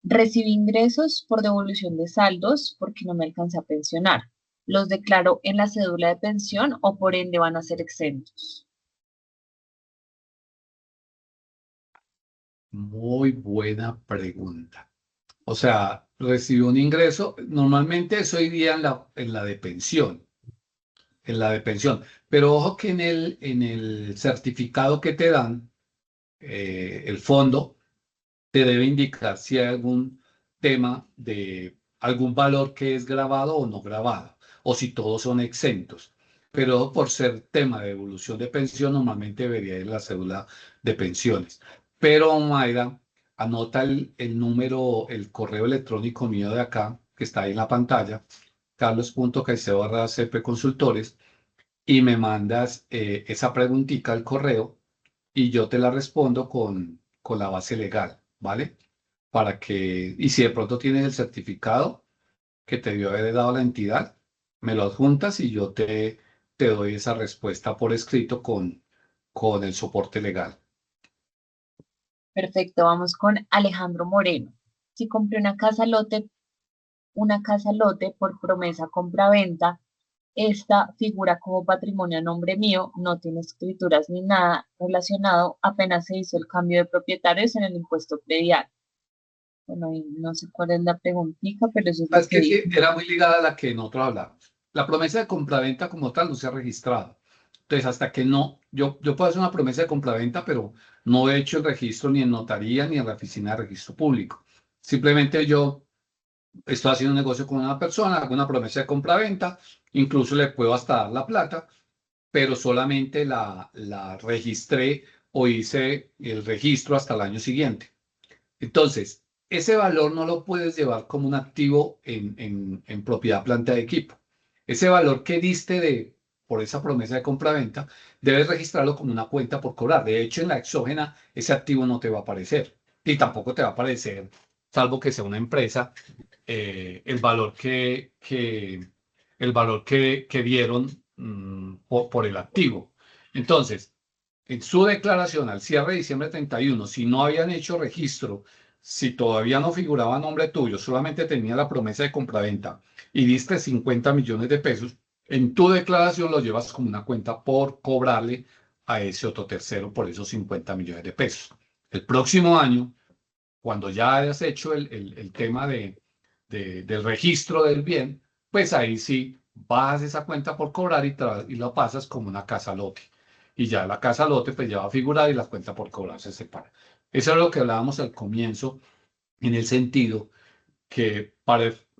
Recibí ingresos por devolución de saldos porque no me alcancé a pensionar. ¿Los declaro en la cédula de pensión o por ende van a ser exentos? Muy buena pregunta. O sea, recibió un ingreso, normalmente eso iría en la de pensión, en la de pensión. Pero ojo que en el certificado que te dan, el fondo te debe indicar si hay algún tema de algún valor que es grabado o no grabado, o si todos son exentos. Pero por ser tema de evolución de pensión, normalmente debería ir la cédula de pensiones. Pero, Mayra, anota el número, el correo electrónico mío de acá, que está ahí en la pantalla, carlos.caicedo@cp Consultores, y me mandas esa preguntita al correo y yo te la respondo con la base legal, ¿vale? Para que, y si de pronto tienes el certificado que te dio haber dado la entidad, me lo adjuntas y yo te doy esa respuesta por escrito con el soporte legal. Perfecto. Vamos con Alejandro Moreno. Si compré una casa lote por promesa compra-venta, esta figura como patrimonio a nombre mío, no tiene escrituras ni nada relacionado, apenas se hizo el cambio de propietarios en el impuesto predial. Bueno, y no sé cuál es la preguntita, pero eso es lo Es que que dice. era muy ligada a la que nosotros hablamos. La promesa de compraventa como tal no se ha registrado. Entonces, hasta que no, yo puedo hacer una promesa de compraventa, pero no he hecho el registro ni en notaría ni en la oficina de registro público. Simplemente yo estoy haciendo un negocio con una persona, hago una promesa de compraventa, incluso le puedo hasta dar la plata, pero solamente la registré o hice el registro hasta el año siguiente. Entonces, ese valor no lo puedes llevar como un activo en propiedad, planta de equipo. Ese valor que diste por esa promesa de compraventa, debes registrarlo como una cuenta por cobrar. De hecho, en la exógena, ese activo no te va a aparecer. Y tampoco te va a aparecer, salvo que sea una empresa, el valor que dieron por el activo. Entonces, en su declaración al cierre de diciembre 31, si no habían hecho registro, si todavía no figuraba a nombre tuyo, solamente tenía la promesa de compraventa y diste 50 millones de pesos, en tu declaración lo llevas como una cuenta por cobrarle a ese otro tercero por esos 50 millones de pesos. El próximo año, cuando ya hayas hecho el tema del registro del bien, pues ahí sí bajas esa cuenta por cobrar y la pasas como una casa lote. Y ya la casa lote pues ya va a figurar y la cuenta por cobrar se separa. Eso es lo que hablábamos al comienzo, en el sentido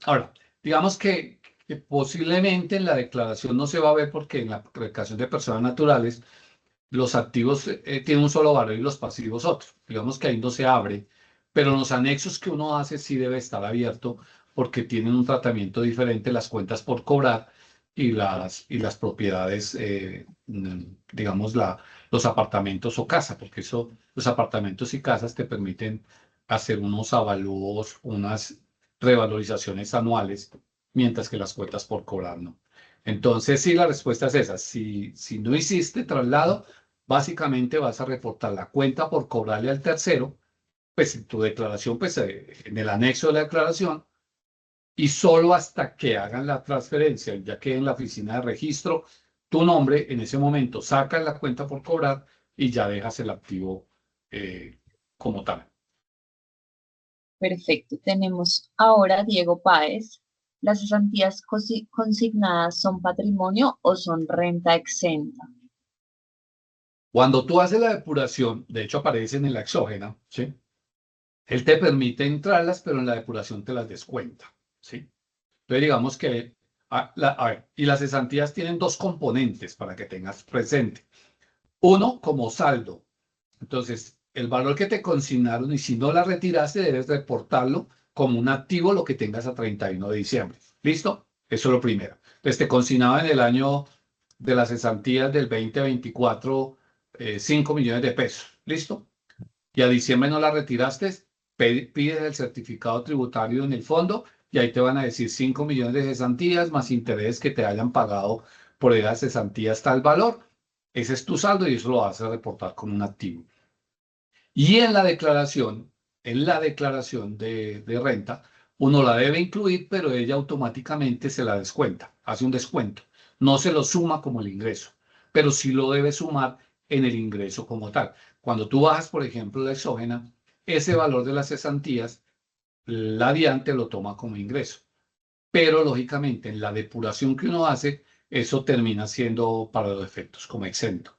ahora, digamos que posiblemente en la declaración no se va a ver porque en la declaración de personas naturales los activos tienen un solo valor y los pasivos otro. Digamos que ahí no se abre, pero en los anexos que uno hace sí debe estar abierto porque tienen un tratamiento diferente las cuentas por cobrar y las propiedades, digamos, los apartamentos o casa, porque los apartamentos y casas te permiten hacer unos avalúos, unas revalorizaciones anuales, mientras que las cuentas por cobrar no. Entonces, sí, la respuesta es esa. Si no hiciste traslado, básicamente vas a reportar la cuenta por cobrarle al tercero, pues en tu declaración, pues en el anexo de la declaración, y solo hasta que hagan la transferencia, ya que en la oficina de registro, tu nombre, en ese momento sacas la cuenta por cobrar y ya dejas el activo como tal. Perfecto. Tenemos ahora Diego Páez. ¿Las cesantías consignadas son patrimonio o son renta exenta? Cuando tú haces la depuración, de hecho aparecen en la exógena, ¿sí? Él te permite entrarlas, pero en la depuración te las descuenta, ¿sí? Entonces, digamos que, a ver, y las cesantías tienen dos componentes para que tengas presente. Uno, como saldo. Entonces, el valor que te consignaron y si no la retiraste, debes reportarlo como un activo lo que tengas a 31 de diciembre. ¿Listo? Eso es lo primero. Entonces, te consignaban en el año de las cesantías del 2024 5 millones de pesos. ¿Listo? Y a diciembre no la retiraste, pides el certificado tributario en el fondo y ahí te van a decir 5 millones de cesantías más interés que te hayan pagado por esas cesantías tal valor. Ese es tu saldo y eso lo vas a reportar como un activo. Y en la declaración de renta, uno la debe incluir, pero ella automáticamente se la descuenta, hace un descuento. No se lo suma como el ingreso, pero sí lo debe sumar en el ingreso como tal. Cuando tú bajas, por ejemplo, la exógena, ese valor de las cesantías, la DIAN te lo toma como ingreso. Pero lógicamente en la depuración que uno hace, eso termina siendo para los efectos como exento.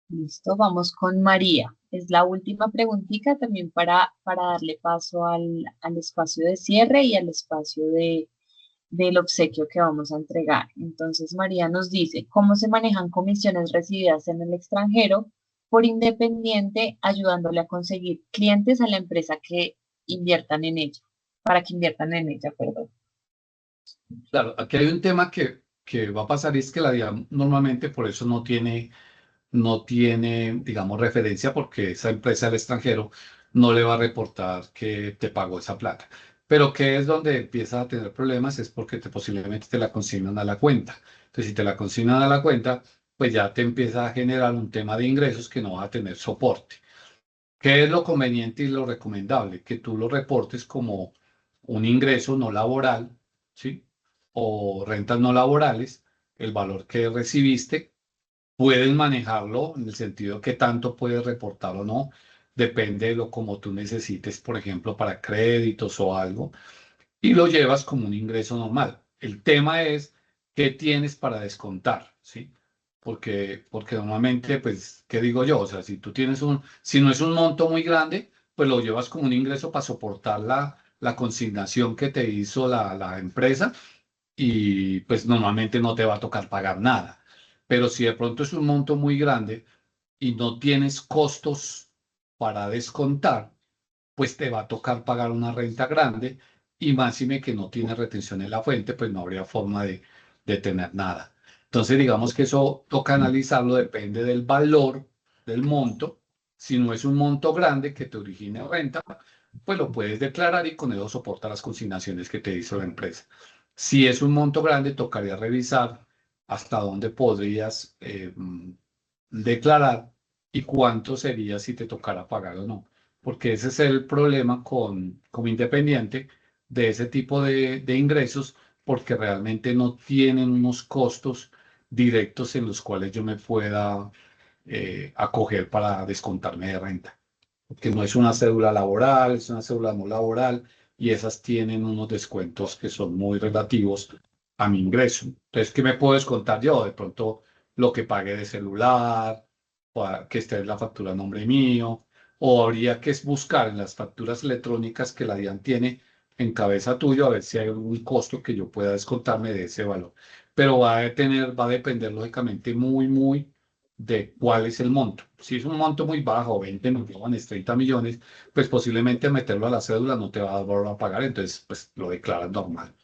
Listo, vamos con María. Es la última preguntita también para darle paso al espacio de cierre y al espacio del obsequio que vamos a entregar. Entonces, María nos dice, ¿cómo se manejan comisiones recibidas en el extranjero por independiente, ayudándole a conseguir clientes a la empresa que inviertan en ella, para que inviertan en ella, perdón? Claro, aquí hay un tema que va a pasar y es que la DIAN normalmente por eso no tiene, digamos, referencia porque esa empresa del extranjero no le va a reportar que te pagó esa plata. Pero que es donde empieza a tener problemas es porque posiblemente te la consignan a la cuenta. Entonces, si te la consignan a la cuenta, pues ya te empieza a generar un tema de ingresos que no va a tener soporte. ¿Qué es lo conveniente y lo recomendable? Que tú lo reportes como un ingreso no laboral, ¿sí? O rentas no laborales, el valor que recibiste. Puedes manejarlo en el sentido que tanto puedes reportar o no, depende de lo como tú necesites, por ejemplo, para créditos o algo, y lo llevas como un ingreso normal. El tema es qué tienes para descontar, ¿sí? Porque normalmente, pues, ¿qué digo yo? O sea, si no es un monto muy grande, pues lo llevas como un ingreso para soportar la consignación que te hizo la empresa y pues normalmente no te va a tocar pagar nada. Pero si de pronto es un monto muy grande y no tienes costos para descontar, pues te va a tocar pagar una renta grande y máxime que no tienes retención en la fuente, pues no habría forma de tener nada. Entonces, digamos que eso toca analizarlo, depende del valor del monto. Si no es un monto grande que te origine renta, pues lo puedes declarar y con eso soporta las consignaciones que te hizo la empresa. Si es un monto grande, tocaría revisar hasta dónde podrías declarar y cuánto sería si te tocara pagar o no, porque ese es el problema como independiente de ese tipo de ingresos, porque realmente no tienen unos costos directos en los cuales yo me pueda acoger para descontarme de renta, porque no es una cédula laboral, es una cédula no laboral y esas tienen unos descuentos que son muy relativos a mi ingreso. Entonces, ¿qué me puedo descontar yo? De pronto lo que pague de celular, que esté en la factura a nombre mío, o habría que buscar en las facturas electrónicas que la DIAN tiene en cabeza tuyo a ver si hay algún costo que yo pueda descontarme de ese valor. Pero va a depender lógicamente muy de cuál es el monto. Si es un monto muy bajo, 20 millones, 30 millones, pues posiblemente meterlo a la cédula no te va a dar valor a pagar, entonces pues lo declaras normal.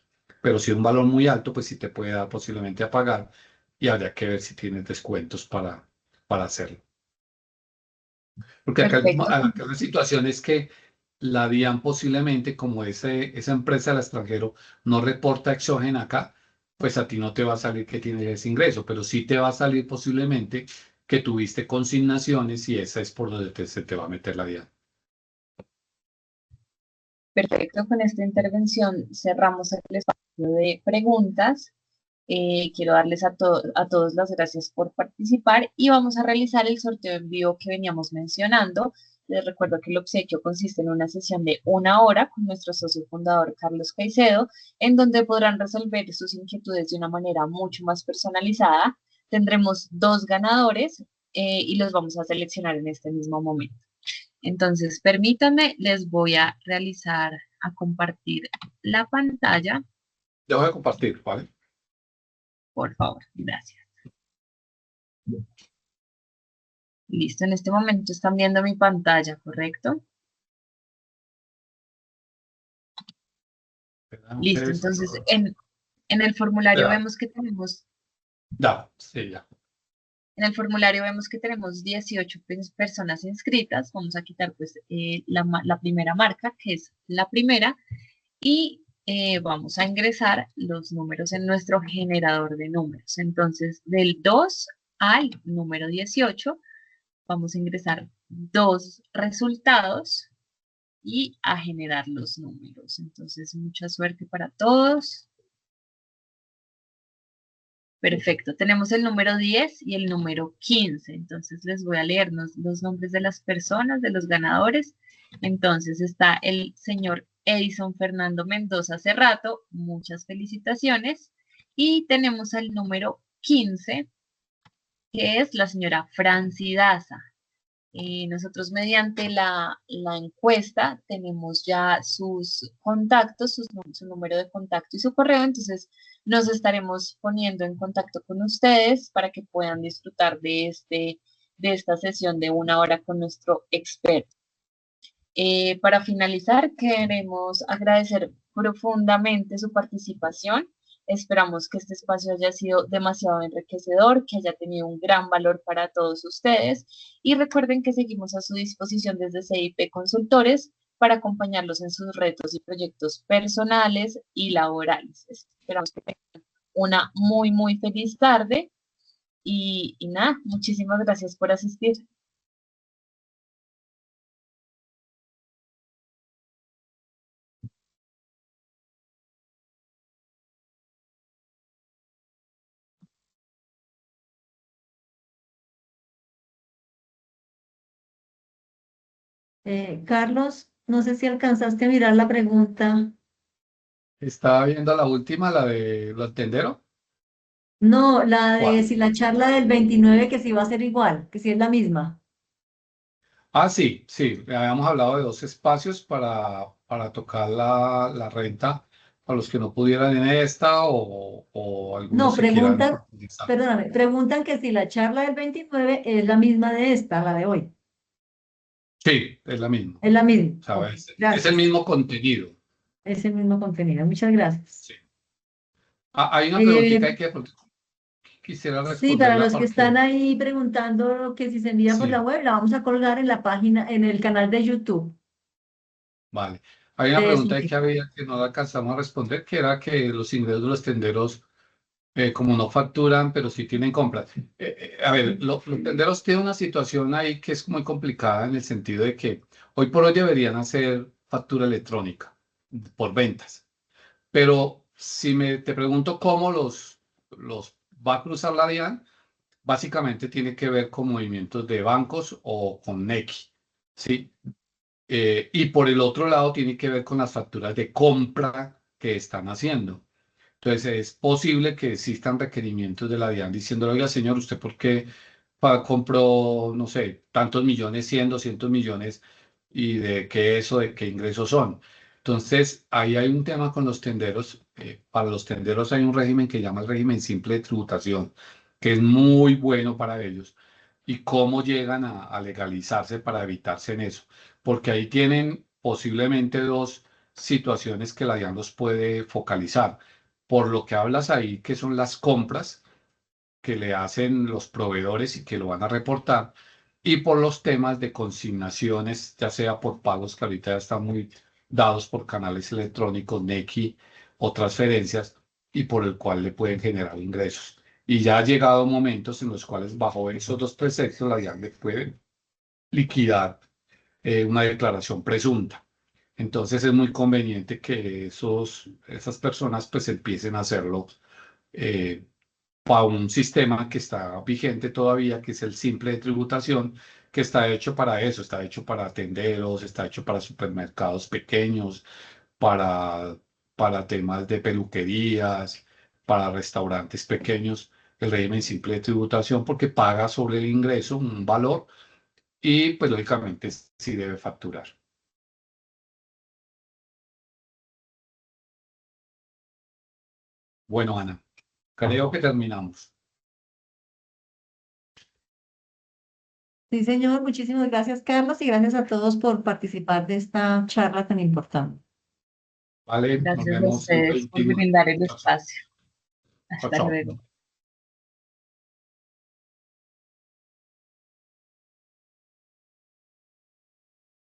Pero si es un valor muy alto, pues sí te puede dar posiblemente a pagar y habría que ver si tienes descuentos para hacerlo. Porque Perfecto. acá la situación es que la DIAN posiblemente, como esa empresa del extranjero no reporta exógena acá, pues a ti no te va a salir que tienes ese ingreso, pero sí te va a salir posiblemente que tuviste consignaciones y esa es por donde se te va a meter la DIAN. Perfecto, con esta intervención cerramos el espacio de preguntas. Quiero darles a todos las gracias por participar y vamos a realizar el sorteo en vivo que veníamos mencionando. Les recuerdo que el obsequio consiste en una sesión de 1 hora con nuestro socio fundador Carlos Caicedo, en donde podrán resolver sus inquietudes de una manera mucho más personalizada. Tendremos 2 ganadores y los vamos a seleccionar en este mismo momento. Entonces, permítanme, les voy a compartir la pantalla, Ya voy a compartir, ¿vale? por favor. Gracias. Listo, en este momento están viendo mi pantalla, ¿correcto? Listo, entonces en el formulario Ya, vemos que tenemos, ya, sí, ya. en el formulario vemos que tenemos 18 personas inscritas. Vamos a quitar pues la primera marca, que es la primera, y vamos a ingresar los números en nuestro generador de números. Entonces, del 2 al número 18, vamos a ingresar 2 resultados y a generar los números. Entonces, mucha suerte para todos. Perfecto, tenemos el número 10 y el número 15. Entonces, les voy a leer los nombres de las personas, de los ganadores. Entonces, está el señor Edison Fernando Mendoza Cerrato. Muchas felicitaciones. Y tenemos al número 15, que es la señora Franci Daza. Nosotros mediante la encuesta tenemos ya sus contactos, su número de contacto y su correo, entonces nos estaremos poniendo en contacto con ustedes para que puedan disfrutar de esta sesión de 1 hora con nuestro experto. Para finalizar, queremos agradecer profundamente su participación. Esperamos que este espacio haya sido demasiado enriquecedor, que haya tenido un gran valor para todos ustedes. Y recuerden que seguimos a su disposición desde CIP Consultores para acompañarlos en sus retos y proyectos personales y laborales. Esperamos que tengan una muy, muy feliz tarde. Y nada, muchísimas gracias por asistir. Carlos, no sé si alcanzaste a mirar la pregunta. Estaba viendo la última, la de los tenderos. No, la de ¿Cuál? si la charla del 29 que si va a ser igual, que si es la misma. Ah, sí, sí. Habíamos hablado de 2 espacios para tocar la renta para los que no pudieran en esta o algunos No, que quieran preguntan, profundizar. perdóname, preguntan que si la charla del 29 es la misma de esta, la de hoy. Sí, es la misma. Es la misma. Ok, ¿Sabes? Es el gracias. mismo contenido. Es el mismo contenido. Muchas gracias. Sí. Hay una Eh, preguntita que de pronto quisiera sí, para responderla los que están porque ahí preguntando que si se envía por la sí, web, la vamos a colgar en la página, en el canal de YouTube vale. Hay una de pregunta SOMEC. que había que no la alcanzamos a responder, que era que los ingresos de los tenderos, como no facturan, pero sí tienen compras. A ver, los tenderos tienen una situación ahí que es muy complicada en el sentido de que hoy por hoy deberían hacer factura electrónica por ventas. Pero si te pregunto cómo los va a cruzar la DIAN, básicamente tiene que ver con movimientos de bancos o con Nequi, ¿sí? Y por el otro lado tiene que ver con las facturas de compra que están haciendo. Entonces es posible que existan requerimientos de la DIAN diciéndole, oiga, señor, ¿usted por qué compró, no sé, tantos millones, 100, 200 millones? ¿Y de qué eso, de qué ingresos son? Entonces, ahí hay un tema con los tenderos. Para los tenderos hay un régimen que llama el régimen simple de tributación, que es muy bueno para ellos. ¿Y cómo llegan a legalizarse para evitarse en eso? Porque ahí tienen posiblemente 2 situaciones que la DIAN los puede focalizar. Por lo que hablas ahí, que son las compras que le hacen los proveedores y que lo van a reportar, y por los temas de consignaciones, ya sea por pagos que ahorita ya están muy dados por canales electrónicos, Nequi o transferencias, y por el cual le pueden generar ingresos. Y ya ha llegado momentos en los cuales bajo esos 2 preceptos la DIAN le puede liquidar una declaración presunta. Entonces es muy conveniente que esas personas pues empiecen a hacerlo eh, para un sistema que está vigente todavía, que es el simple de tributación, que está hecho para eso, está hecho para tenderos, está hecho para supermercados pequeños, para, para temas de peluquerías, para restaurantes pequeños, el régimen simple de tributación, porque paga sobre el ingreso un valor y pues lógicamente sí debe facturar. Bueno, Ana, creo que terminamos. Sí, señor. Muchísimas gracias, Carlos, y gracias a todos por participar de esta charla tan importante. Vale, nos Gracias a vemos el ustedes por 29. brindar el Chao, chao. espacio. Chao, Hasta chao. luego.